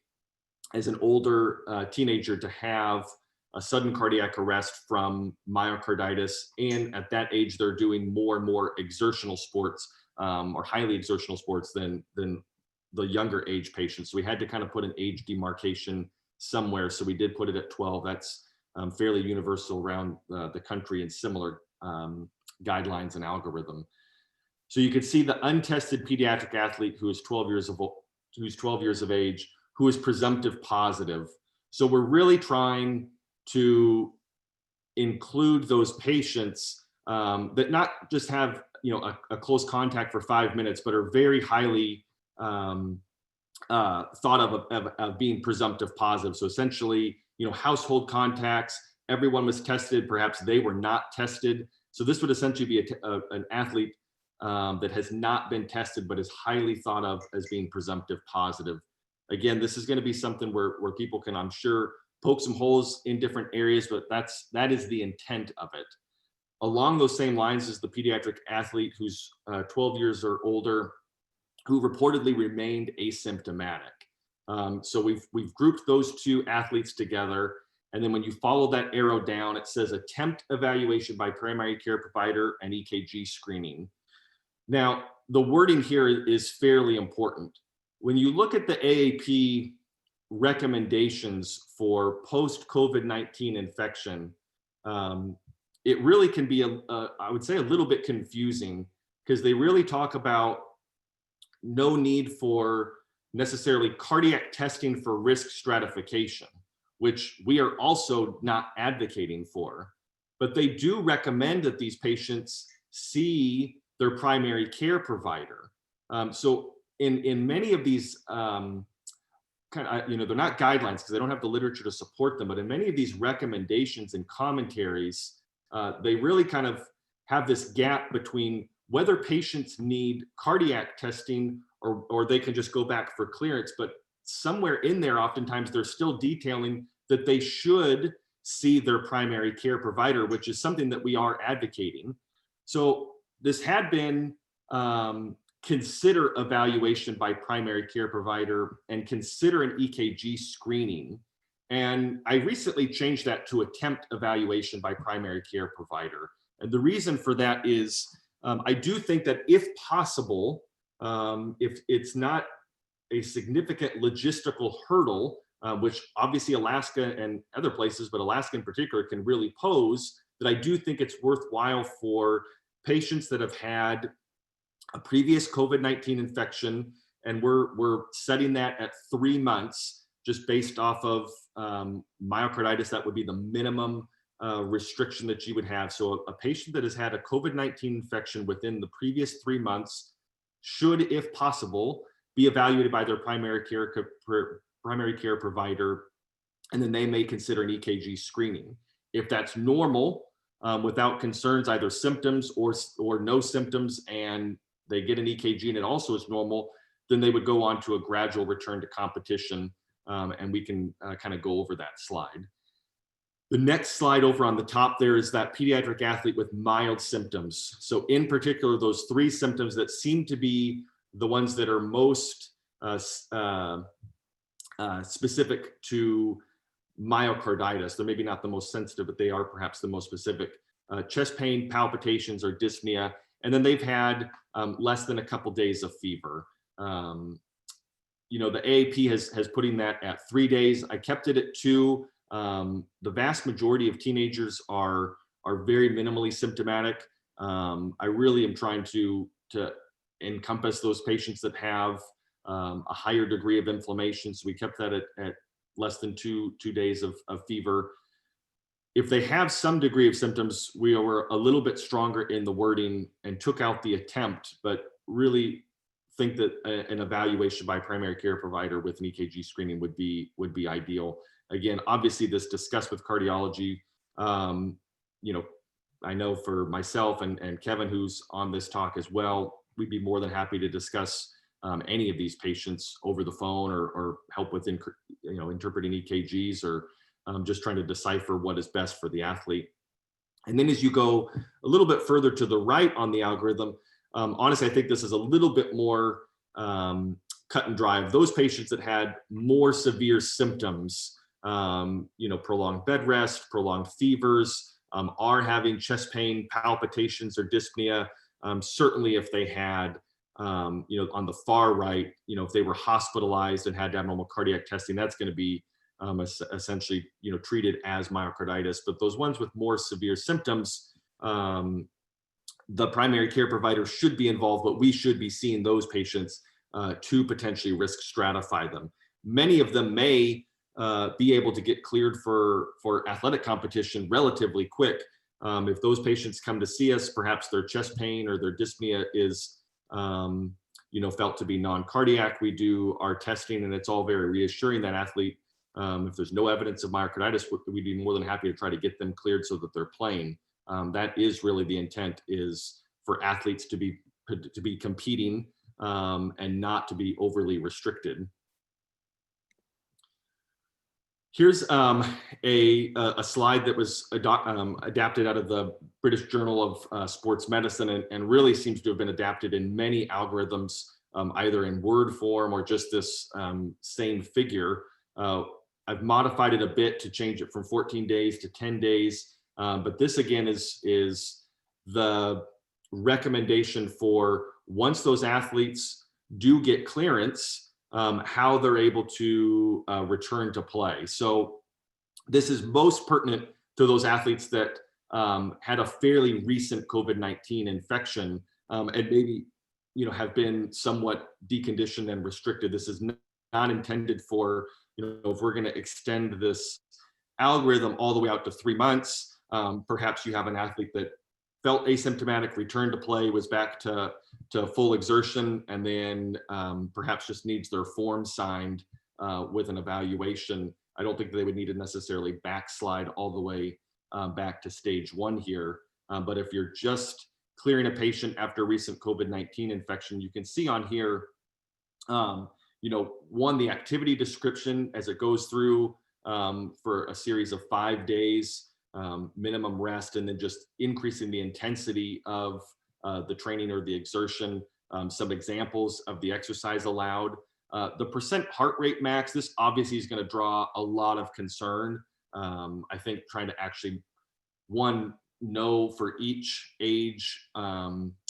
as an older teenager to have a sudden cardiac arrest from myocarditis. And at that age, they're doing more and more exertional sports or highly exertional sports than the younger age patients. So we had to kind of put an age demarcation somewhere. So we did put it at 12. That's fairly universal around the country and similar guidelines and algorithm. So you can see the untested pediatric athlete who is 12 years of age, who is presumptive positive. So we're really trying to include those patients that not just have a close contact for 5 minutes, but are very highly thought of being presumptive positive. So essentially, household contacts, everyone was tested, perhaps they were not tested. So this would essentially be an athlete that has not been tested, but is highly thought of as being presumptive positive. Again, this is going to be something where people can, I'm sure, poke some holes in different areas, but that is the intent of it. Along those same lines is the pediatric athlete who's 12 years or older, who reportedly remained asymptomatic. So we've grouped those two athletes together. And then when you follow that arrow down, it says attempt evaluation by primary care provider and EKG screening. Now, the wording here is fairly important. When you look at the AAP recommendations for post-COVID-19 infection, it really can be, I would say, a little bit confusing, because they really talk about no need for necessarily cardiac testing for risk stratification, which we are also not advocating for. But they do recommend that these patients see their primary care provider. So in many of these they're not guidelines because they don't have the literature to support them, but in many of these recommendations and commentaries, they really kind of have this gap between whether patients need cardiac testing or they can just go back for clearance. But somewhere in there, oftentimes they're still detailing that they should see their primary care provider, which is something that we are advocating. So this had been consider evaluation by primary care provider and consider an EKG screening. And I recently changed that to attempt evaluation by primary care provider. And the reason for that is I do think that if possible, if it's not a significant logistical hurdle, which obviously Alaska and other places, but Alaska in particular, can really pose, that I do think it's worthwhile for patients that have had a previous COVID-19 infection, and we're setting that at 3 months, just based off of myocarditis. That would be the minimum restriction that you would have. So a patient that has had a COVID-19 infection within the previous 3 months should, if possible, be evaluated by their primary care provider, and then they may consider an EKG screening. If that's normal, without concerns, either symptoms or no symptoms, and they get an EKG and it also is normal, then they would go on to a gradual return to competition, and we can kind of go over that slide. The next slide over on the top there is that pediatric athlete with mild symptoms. So in particular, those 3 symptoms that seem to be the ones that are most specific to myocarditis. They're maybe not the most sensitive, but they are perhaps the most specific. Chest pain, palpitations, or dyspnea. And then they've had less than a couple days of fever. the AAP has putting that at 3 days. I kept it at 2. The vast majority of teenagers are very minimally symptomatic. I really am trying to encompass those patients that have a higher degree of inflammation. So we kept that at less than two days of fever. If they have some degree of symptoms, we were a little bit stronger in the wording and took out the attempt, but really think that an evaluation by primary care provider with an EKG screening would be ideal. Again, obviously this discussed with cardiology. I know for myself and Kevin, who's on this talk as well, we'd be more than happy to discuss any of these patients over the phone or help with interpreting EKGs or just trying to decipher what is best for the athlete. And then as you go a little bit further to the right on the algorithm, honestly, I think this is a little bit more cut and dry. Those patients that had more severe symptoms, prolonged bed rest, prolonged fevers, are having chest pain, palpitations, or dyspnea. Certainly if they had, on the far right, if they were hospitalized and had abnormal cardiac testing, that's going to be essentially, treated as myocarditis. But those ones with more severe symptoms, the primary care provider should be involved, but we should be seeing those patients to potentially risk stratify them. Many of them may be able to get cleared for athletic competition relatively quick. If those patients come to see us, perhaps their chest pain or their dyspnea is felt to be non-cardiac. We do our testing and it's all very reassuring that athlete. If there's no evidence of myocarditis, we'd be more than happy to try to get them cleared so that they're playing. That is really the intent, is for athletes to be competing and not to be overly restricted. Here's a slide that was adapted out of the British Journal of Sports Medicine and really seems to have been adapted in many algorithms, either in word form or just this same figure. I've modified it a bit to change it from 14 days to 10 days. But this again is the recommendation for once those athletes do get clearance, how they're able to return to play. So this is most pertinent to those athletes that had a fairly recent COVID-19 infection and maybe have been somewhat deconditioned and restricted. This is not intended for, if we're going to extend this algorithm all the way out to 3 months, perhaps you have an athlete that felt asymptomatic, returned to play, was back to full exertion, and then perhaps just needs their form signed with an evaluation. I don't think they would need to necessarily backslide all the way back to stage 1 here. But if you're just clearing a patient after a recent COVID-19 infection, you can see on here, one, the activity description as it goes through for a series of 5 days, minimum rest, and then just increasing the intensity of the training or the exertion. Some examples of the exercise allowed. The percent heart rate max, this obviously is going to draw a lot of concern. I think trying to actually, one, know for each age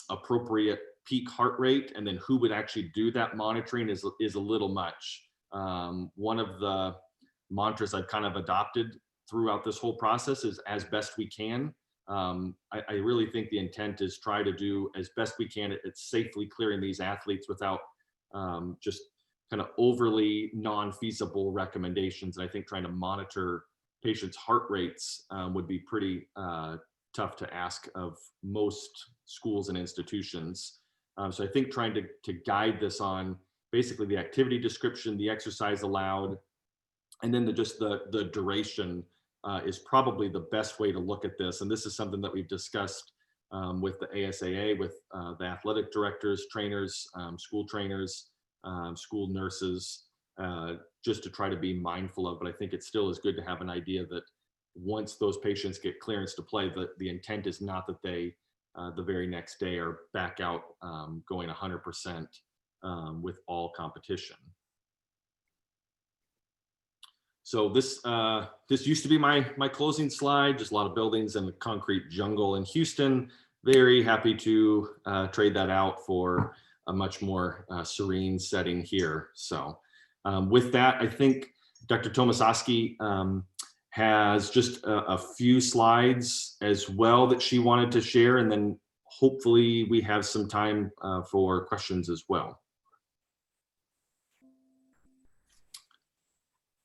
appropriate peak heart rate, and then who would actually do that monitoring is a little much. One of the mantras I've kind of adopted throughout this whole process is as best we can. I really think the intent is try to do as best we can at safely clearing these athletes without just kind of overly non-feasible recommendations. And I think trying to monitor patients' heart rates would be pretty tough to ask of most schools and institutions. So I think trying to guide this on basically the activity description, the exercise allowed, and then the duration is probably the best way to look at this. And this is something that we've discussed with the ASAA, with the athletic directors, trainers, school trainers, school nurses, just to try to be mindful of. But I think it still is good to have an idea that once those patients get clearance to play, the intent is not that they the very next day are back out going 100% with all competition. So this used to be my closing slide, just a lot of buildings and a concrete jungle in Houston. Very happy to trade that out for a much more serene setting here. So With that, I think Dr. Tomasoski has just a few slides as well that she wanted to share, and then hopefully we have some time for questions as well.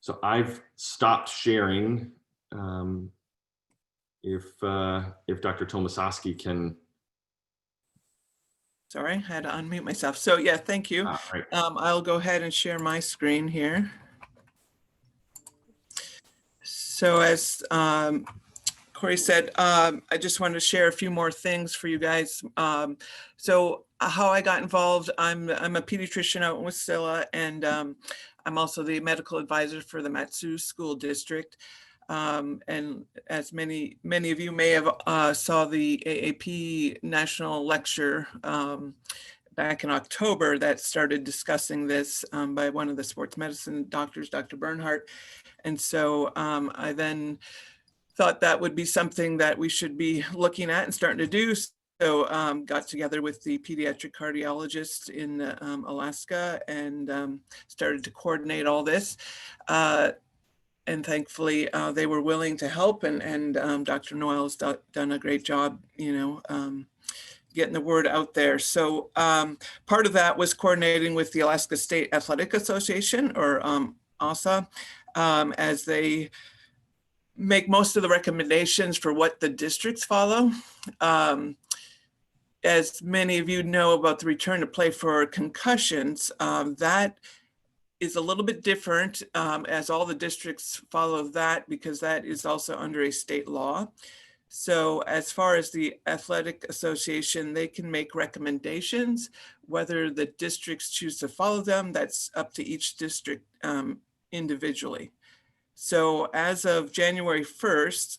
So I've stopped sharing. If Dr. Tomasoski can. Sorry, I had to unmute myself. So yeah, thank you. Right. I'll go ahead and share my screen here. So as Corey said, I just wanted to share a few more things for you guys. So how I got involved, I'm a pediatrician out in Wasilla, and I'm also the medical advisor for the Matsu School District. And as many of you may have saw the AAP national lecture back in October that started discussing this by one of the sports medicine doctors, Dr. Bernhardt. And so I then thought that would be something that we should be looking at and starting to do. So got together with the pediatric cardiologist in Alaska and started to coordinate all this. And thankfully, they were willing to help, and Dr. Noel's done a great job, getting the word out there. So part of that was coordinating with the Alaska State Athletic Association, or ASA, as they make most of the recommendations for what the districts follow. As many of you know about the return to play for concussions, that is a little bit different as all the districts follow that, because that is also under a state law. So as far as the Athletic Association, they can make recommendations. Whether the districts choose to follow them, that's up to each district individually. So as of January 1st,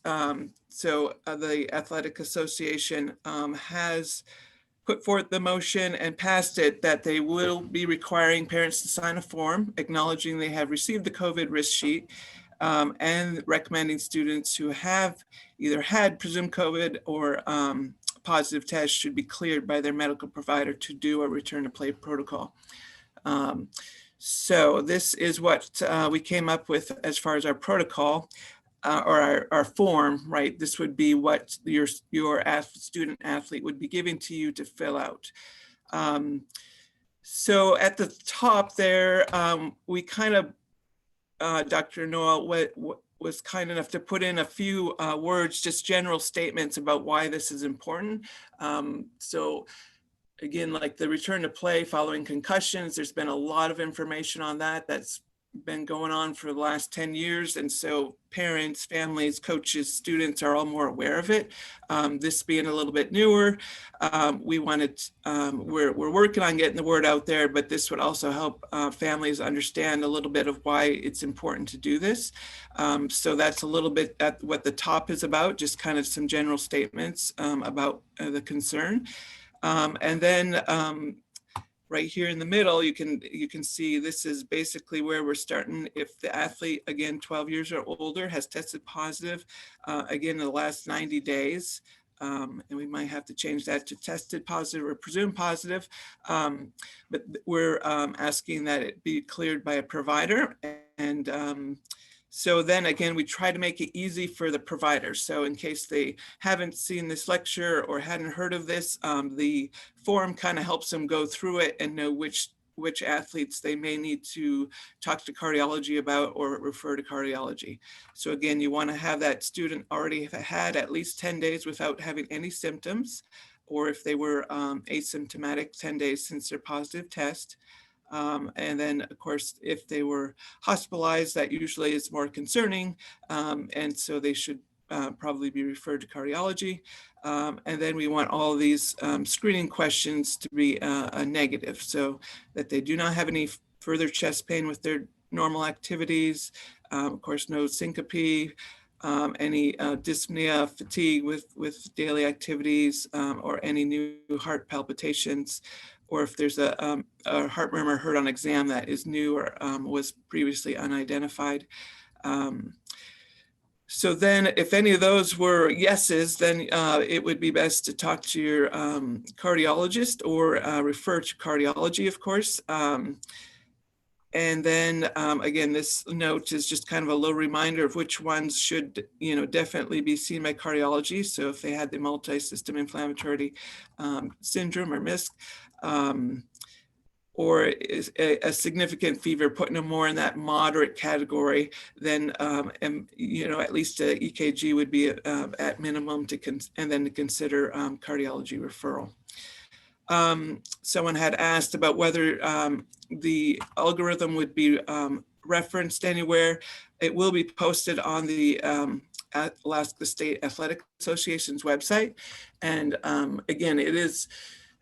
the Athletic Association has put forth the motion and passed it that they will be requiring parents to sign a form acknowledging they have received the COVID risk sheet and recommending students who have either had presumed COVID or positive tests should be cleared by their medical provider to do a return to play protocol. So this is what we came up with as far as our protocol. Or our form, right? This would be what your student athlete would be giving to you to fill out. So at the top there, we kind of, Dr. Noel was kind enough to put in a few words, just general statements about why this is important. So again, like the return to play following concussions, there's been a lot of information on that that's been going on for the last 10 years. And so parents, families, coaches, students are all more aware of it. This being a little bit newer, we're working on getting the word out there, but this would also help families understand a little bit of why it's important to do this. So that's a little bit at what the top is about, just kind of some general statements about the concern. And then right here in the middle, you can see this is basically where we're starting. If the athlete, again, 12 years or older, has tested positive, again, in the last 90 days, and we might have to change that to tested positive or presumed positive, but we're asking that it be cleared by a provider. And so then again, we try to make it easy for the providers. So in case they haven't seen this lecture or hadn't heard of this, the form kind of helps them go through it and know which athletes they may need to talk to cardiology about or refer to cardiology. So again, you want to have that student already have had at least 10 days without having any symptoms, or if they were asymptomatic, 10 days since their positive test. And then, of course, if they were hospitalized, that usually is more concerning. And so they should probably be referred to cardiology. And then we want all of these screening questions to be a negative, so that they do not have any further chest pain with their normal activities. Of course, no syncope, any dyspnea, fatigue with daily activities, or any new heart palpitations, or if there's a heart murmur heard on exam that is new or was previously unidentified. So then if any of those were yeses, then it would be best to talk to your cardiologist or refer to cardiology, of course. And then again, this note is just kind of a low reminder of which ones should, definitely be seen by cardiology. So if they had the multi-system inflammatory syndrome or MISC, or is a significant fever, putting them more in that moderate category, then at least a EKG would be at minimum and then to consider cardiology referral. Someone had asked about whether the algorithm would be referenced anywhere. It will be posted on the Alaska State Athletic Association's website. And again, it is,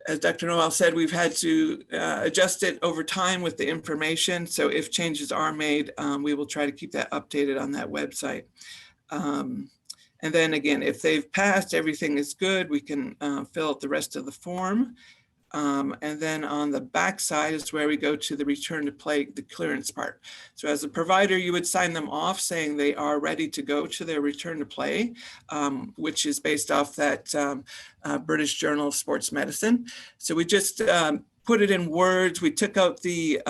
as Dr. Noel said, we've had to adjust it over time with the information. So if changes are made, we will try to keep that updated on that website. And then again, if they've passed, everything is good, we can fill out the rest of the form. And then on the back side is where we go to the return to play, the clearance part. So as a provider, you would sign them off saying they are ready to go to their return to play, which is based off that British Journal of Sports Medicine. So we just put it in words. We took out the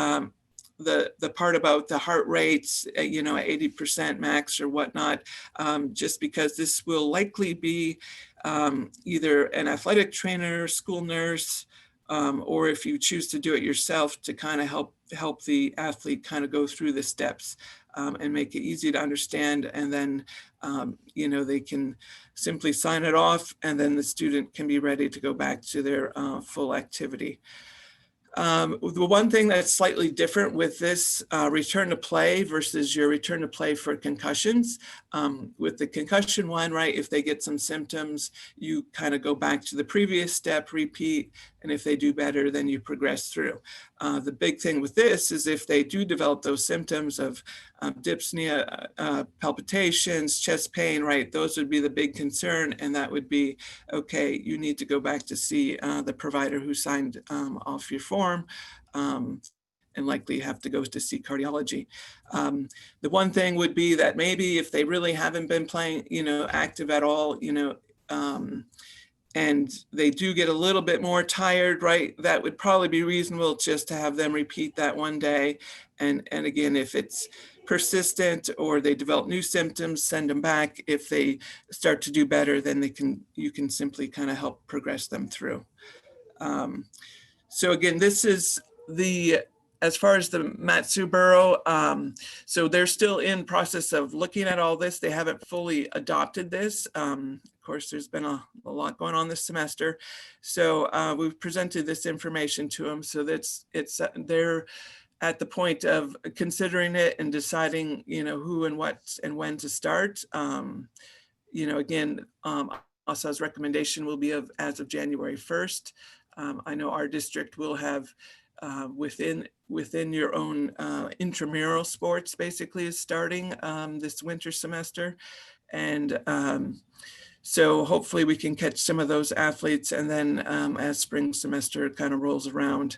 part about the heart rates, at 80% max or whatnot, just because this will likely be either an athletic trainer, school nurse, or if you choose to do it yourself, to kind of help the athlete kind of go through the steps and make it easy to understand. And then, they can simply sign it off, and then the student can be ready to go back to their full activity. The one thing that's slightly different with this return to play versus your return to play for concussions, with the concussion one, right, if they get some symptoms, you kind of go back to the previous step, repeat, and if they do better, then you progress through. The big thing with this is if they do develop those symptoms of dyspnea, palpitations, chest pain, right, those would be the big concern, and that would be, okay, you need to go back to see the provider who signed off your form, and likely have to go to see cardiology. The one thing would be that maybe if they really haven't been playing, active at all, and they do get a little bit more tired, right, that would probably be reasonable just to have them repeat that one day. And again, if it's persistent or they develop new symptoms, send them back. If they start to do better, then you can simply kind of help progress them through. So again, this is as far as the Matsuboro, so they're still in process of looking at all this. They haven't fully adopted this. Of course, there's been a lot going on this semester. So we've presented this information to them. So they're at the point of considering it and deciding, who and what and when to start. Again, ASA's recommendation will be as of January 1st. I know our district will have within your own intramural sports basically is starting this winter semester. And so hopefully we can catch some of those athletes, and then as spring semester kind of rolls around.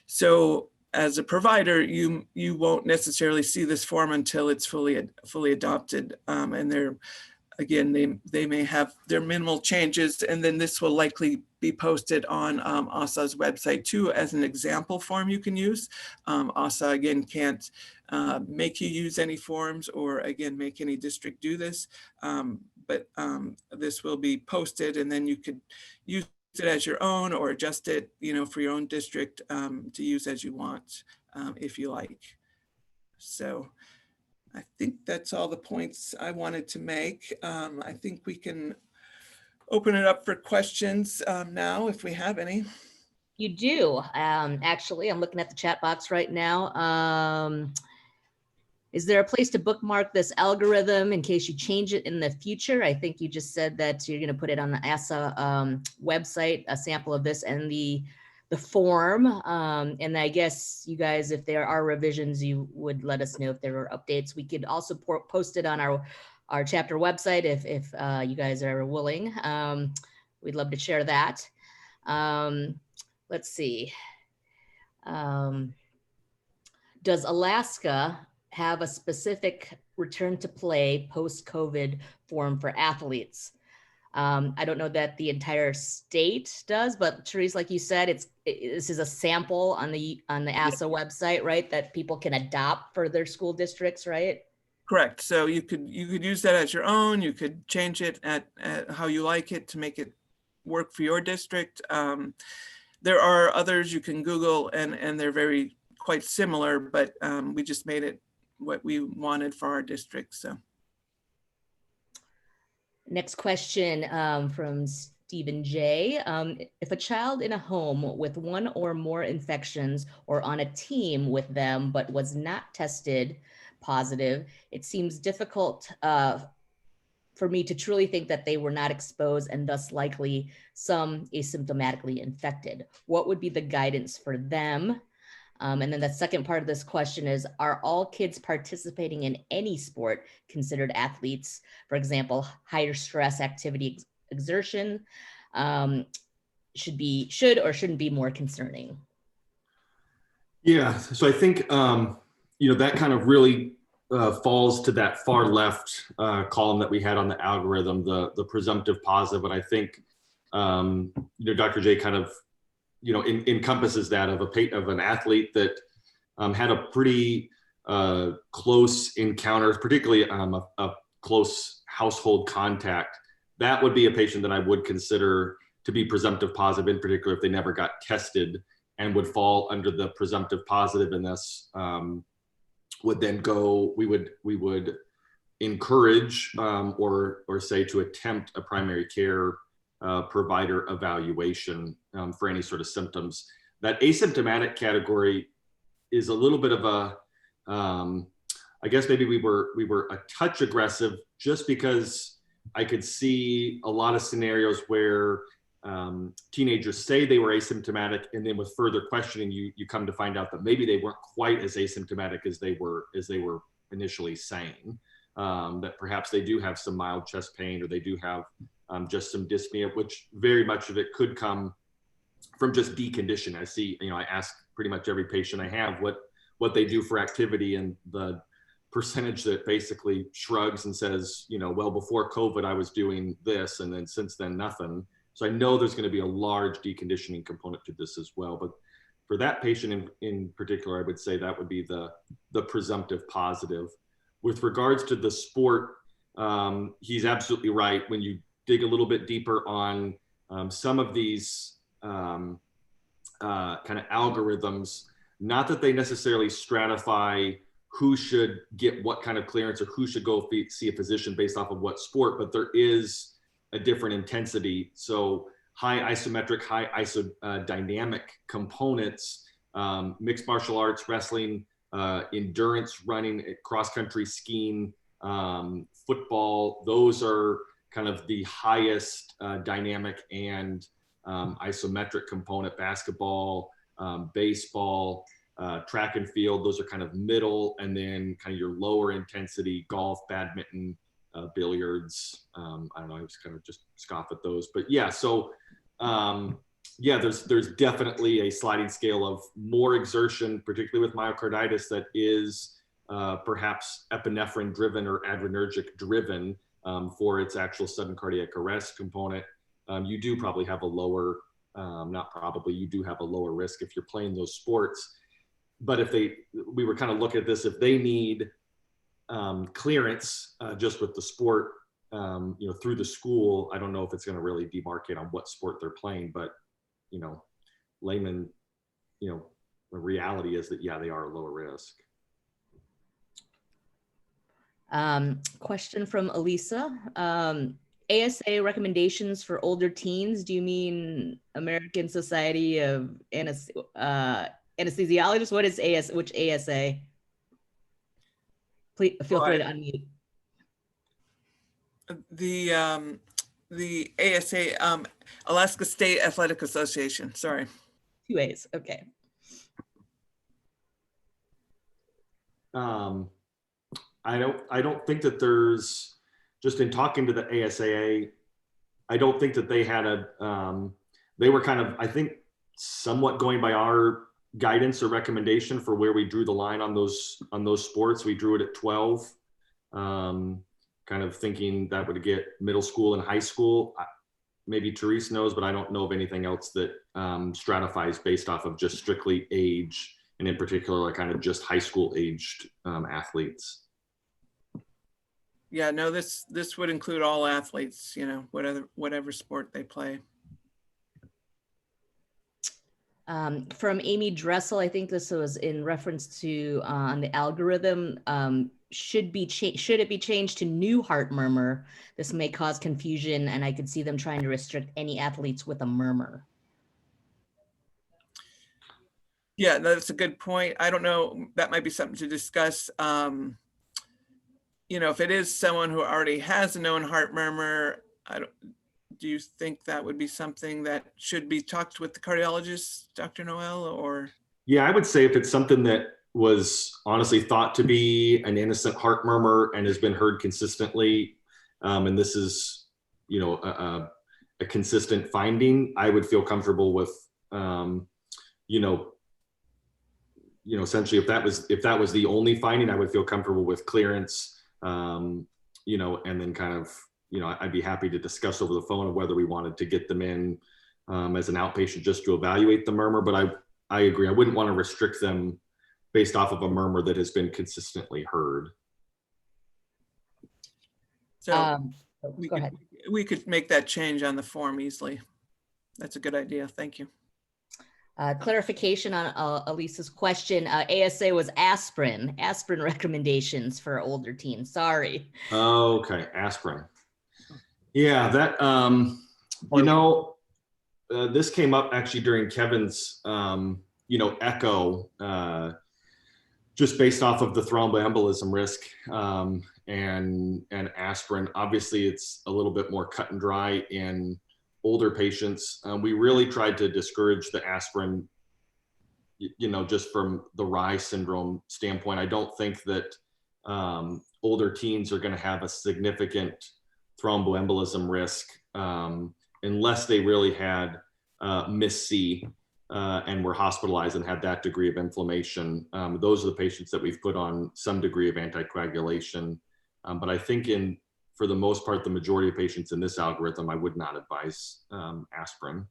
So as a provider, you won't necessarily see this form until it's fully adopted, and again, they may have their minimal changes, and then this will likely be posted on ASA's website too as an example form you can use. ASA again can't make you use any forms or again make any district do this, but this will be posted, and then you could use it as your own or adjust it, for your own district to use as you want, if you like. So I think that's all the points I wanted to make. I think we can open it up for questions now, if we have any. You do. Actually, I'm looking at the chat box right now. Is there a place to bookmark this algorithm in case you change it in the future? I think you just said that you're going to put it on the ASA website, a sample of this and the form. And I guess you guys, if there are revisions, you would let us know if there are updates. We could also post it on our chapter website if you guys are willing. We'd love to share that. Let's see. Does Alaska have a specific return to play post-COVID form for athletes? I don't know that the entire state does, but Therese, like you said, this is a sample on the ASA website, right? That people can adopt for their school districts, right? Correct. So you could use that as your own. You could change it at how you like it to make it work for your district. There are others you can Google, and they're quite similar, but we just made it what we wanted for our district. So. Next question from Stephen J. If a child in a home with one or more infections or on a team with them but was not tested positive, it seems difficult for me to truly think that they were not exposed and thus likely some asymptomatically infected. What would be the guidance for them? And then the second part of this question is, are all kids participating in any sport considered athletes? For example, higher stress activity exertion should or shouldn't be more concerning? Yeah, so I think, that kind of really falls to that far left column that we had on the algorithm, the presumptive positive. But I think, Dr. J kind of, encompasses that of an athlete that had a pretty close encounter, particularly a close household contact. That would be a patient that I would consider to be presumptive positive, in particular if they never got tested, and would fall under the presumptive positive, and thus would then go. We would encourage or say to attempt a primary care provider evaluation for any sort of symptoms. That asymptomatic category is a little bit of a, I guess maybe we were a touch aggressive, just because I could see a lot of scenarios where teenagers say they were asymptomatic, and then with further questioning, you come to find out that maybe they weren't quite as asymptomatic as they were initially saying. That perhaps they do have some mild chest pain, or they do have just some dyspnea, which very much of it could come from just decondition. I see, I ask pretty much every patient I have what they do for activity, and the percentage that basically shrugs and says, well, before COVID, I was doing this, and then since then, nothing. So I know there's going to be a large deconditioning component to this as well. But for that patient in particular, I would say that would be the presumptive positive. With regards to the sport, he's absolutely right. When you dig a little bit deeper on some of these kind of algorithms, not that they necessarily stratify who should get what kind of clearance or who should go see a physician based off of what sport, but there is a different intensity. So high isometric, high isodynamic components, mixed martial arts, wrestling, endurance running, cross-country skiing, football, those are kind of the highest dynamic and isometric component. Basketball, baseball, track and field, those are kind of middle, and then kind of your lower intensity, golf, badminton, billiards. I don't know, I was kind of just scoff at those, but yeah, so there's definitely a sliding scale of more exertion, particularly with myocarditis, that is perhaps epinephrine driven or adrenergic driven for its actual sudden cardiac arrest component. You do probably have a lower, you do have a lower risk if you're playing those sports. But if we were kind of looking at this, if they need clearance just with the sport, through the school, I don't know if it's going to really demarcate on what sport they're playing, but, layman, the reality is that, yeah, they are a lower risk. Question from Elisa. ASA recommendations for older teens. Do you mean American Society of Anesthesiologists? What is ASA? Which ASA? Please feel free to unmute. The ASA, Alaska State Athletic Association. Sorry. 2 A's. Okay. I don't think that there's, just in talking to the ASAA, I don't think that they had they were kind of, I think, somewhat going by our guidance or recommendation for where we drew the line on those sports. We drew it at 12. kind of thinking that would get middle school and high school. Maybe Therese knows, but I don't know of anything else that stratifies based off of just strictly age, and in particular, like kind of just high school aged athletes. Yeah, no, this would include all athletes, you know, whatever sport they play. From Amy Dressel, I think this was in reference to on the algorithm. Should it be changed to new heart murmur? This may cause confusion, and I could see them trying to restrict any athletes with a murmur. Yeah, that's a good point. I don't know. That might be something to discuss. You know, if it is someone who already has a known heart murmur, do you think that would be something that should be talked with the cardiologist, Dr. Noel, or? Yeah, I would say if it's something that was honestly thought to be an innocent heart murmur and has been heard consistently, and this is, you know, a consistent finding, I would feel comfortable with, you know, essentially if that was the only finding, I would feel comfortable with clearance, you know, and then kind of, you know, I'd be happy to discuss over the phone of whether we wanted to get them in as an outpatient just to evaluate the murmur. But I agree. I wouldn't want to restrict them based off of a murmur that has been consistently heard. So Go ahead. we could make that change on the form easily. That's a good idea. Thank you. Clarification on Elisa's question. ASA was aspirin recommendations for older teens. Sorry. Okay, aspirin. Yeah, that, you know, this came up actually during Kevin's, you know, echo, just based off of the thromboembolism risk and aspirin. Obviously, it's a little bit more cut and dry in older patients. We really tried to discourage the aspirin, you know, just from the Rye syndrome standpoint. I don't think that older teens are going to have a significant thromboembolism risk unless they really had MIS-C and were hospitalized and had that degree of inflammation. Those are the patients that we've put on some degree of anticoagulation. But I think for the most part, the majority of patients in this algorithm, I would not advise aspirin.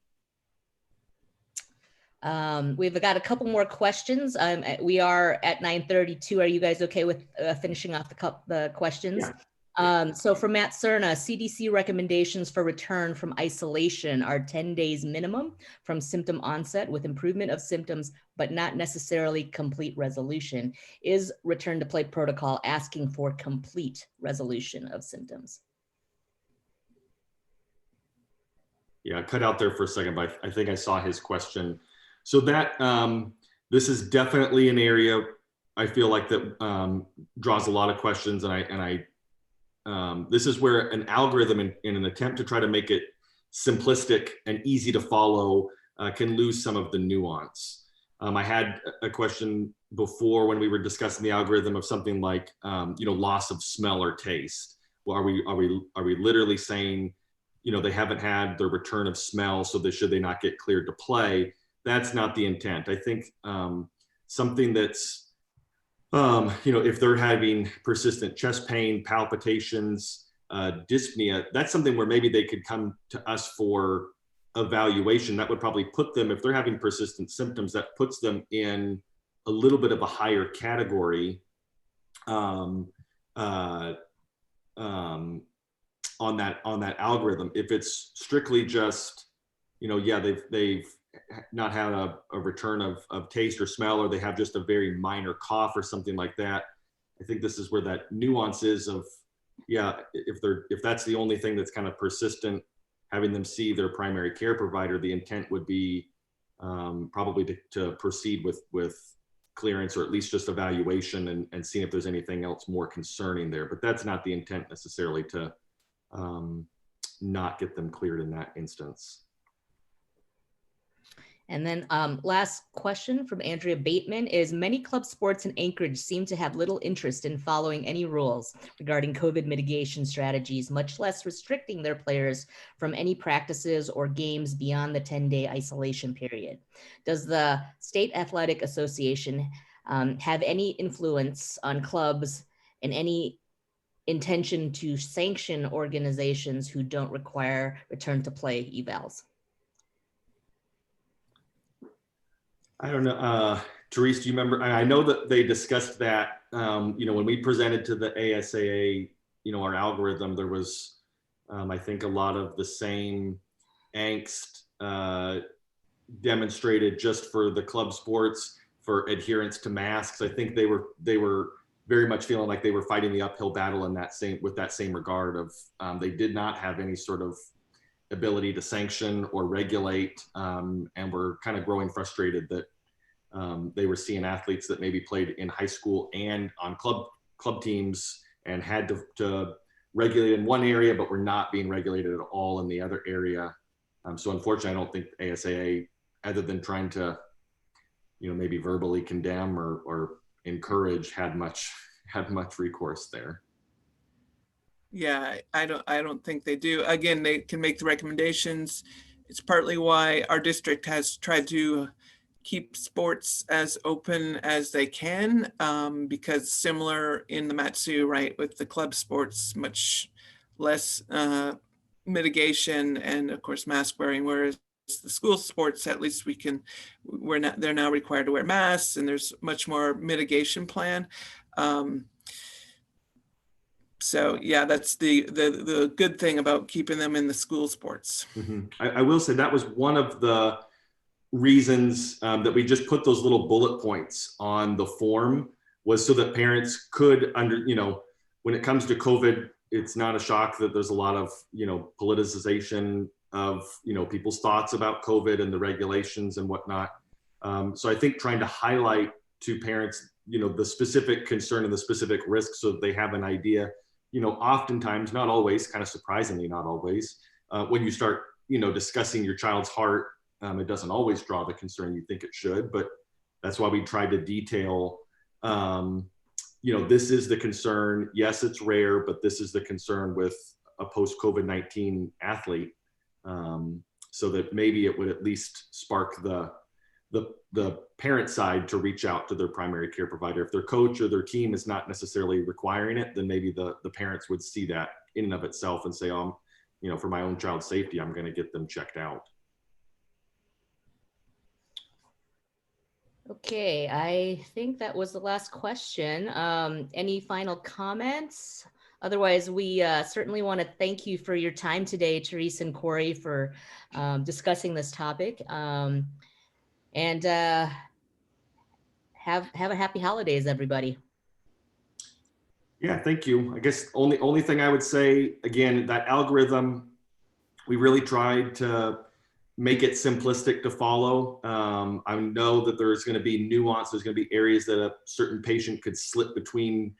We've got a couple more questions. We are at 9:32. Are you guys okay with finishing off the questions? Yeah. So for Matt Cerna, CDC recommendations for return from isolation are 10 days minimum from symptom onset with improvement of symptoms, but not necessarily complete resolution. Is return to play protocol asking for complete resolution of symptoms? Yeah, I cut out there for a second, but I think I saw his question. So that this is definitely an area I feel like that draws a lot of questions, and this is where an algorithm in an attempt to try to make it simplistic and easy to follow can lose some of the nuance. I had a question before when we were discussing the algorithm of something like, you know, loss of smell or taste. Well, are we literally saying, you know, they haven't had their return of smell, so should they not get cleared to play? That's not the intent. I think something that's, you know, if they're having persistent chest pain, palpitations, dyspnea, that's something where maybe they could come to us for evaluation. That would probably put them, if they're having persistent symptoms, that puts them in a little bit of a higher category on that algorithm. If it's strictly just, you know, yeah, they've not had a return of taste or smell, or they have just a very minor cough or something like that. I think this is where that nuance is of, yeah, if that's the only thing that's kind of persistent, having them see their primary care provider, the intent would be probably to proceed with clearance, or at least just evaluation and seeing if there's anything else more concerning there. But that's not the intent necessarily to not get them cleared in that instance. And then last question from Andrea Bateman is, many club sports in Anchorage seem to have little interest in following any rules regarding COVID mitigation strategies, much less restricting their players from any practices or games beyond the 10-day isolation period. Does the State Athletic Association have any influence on clubs in intention to sanction organizations who don't require return to play evals. I don't know, Therese, do you remember? I know that they discussed that, when we presented to the ASAA, our algorithm, there was, I think, a lot of the same angst demonstrated just for the club sports, for adherence to masks. I think they were very much feeling like they were fighting the uphill battle in with that same regard of they did not have any sort of ability to sanction or regulate, and were kind of growing frustrated that they were seeing athletes that maybe played in high school and on club teams and had to regulate in one area, but were not being regulated at all in the other area. So unfortunately, I don't think ASAA, other than trying to, maybe verbally condemn or encourage, had much recourse there. Yeah, I don't think they do. Again, they can make the recommendations. It's partly why our district has tried to keep sports as open as they can, because similar in the Matsu, right, with the club sports, much less mitigation and of course mask wearing, whereas the school sports, at least they're now required to wear masks, and there's much more mitigation plan. So yeah, that's the good thing about keeping them in the school sports. Mm-hmm. I will say that was one of the reasons that we just put those little bullet points on the form, was so that parents could when it comes to COVID, it's not a shock that there's a lot of, politicization of, people's thoughts about COVID and the regulations and whatnot. So I think trying to highlight to parents, the specific concern and the specific risks, so that they have an idea. Oftentimes, not always, kind of surprisingly, not always, when you start, discussing your child's heart, it doesn't always draw the concern you think it should, but that's why we tried to detail, this is the concern. Yes, it's rare, but this is the concern with a post-COVID-19 athlete, so that maybe it would at least spark the parent side to reach out to their primary care provider. If their coach or their team is not necessarily requiring it, then maybe the parents would see that in and of itself and say, for my own child's safety, I'm going to get them checked out. Okay, I think that was the last question. Any final comments? Otherwise, we certainly want to thank you for your time today, Therese and Corey, for discussing this topic. And have a happy holidays, everybody. Yeah, thank you. I guess only thing I would say, again, that algorithm, we really tried to make it simplistic to follow. I know that there's going to be nuance. There's going to be areas that a certain patient could slip between,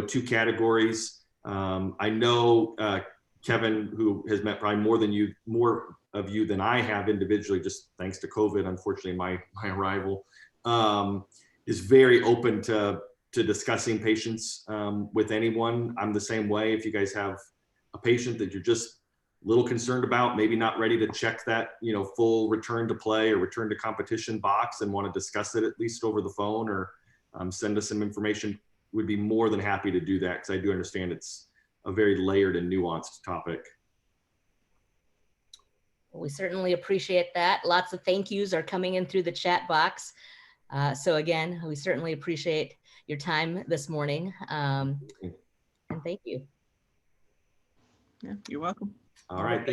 two categories. I know Kevin, who has met probably more of you than I have individually, just thanks to COVID, unfortunately, my arrival, is very open to discussing patients with anyone. I'm the same way. If you guys have a patient that you're just a little concerned about, maybe not ready to check that, full return to play or return to competition box, and want to discuss it at least over the phone, or send us some information, we'd be more than happy to do that, because I do understand it's a very layered and nuanced topic. Well, we certainly appreciate that. Lots of thank yous are coming in through the chat box. So again, we certainly appreciate your time this morning. And thank you. Yeah, you're welcome. All right.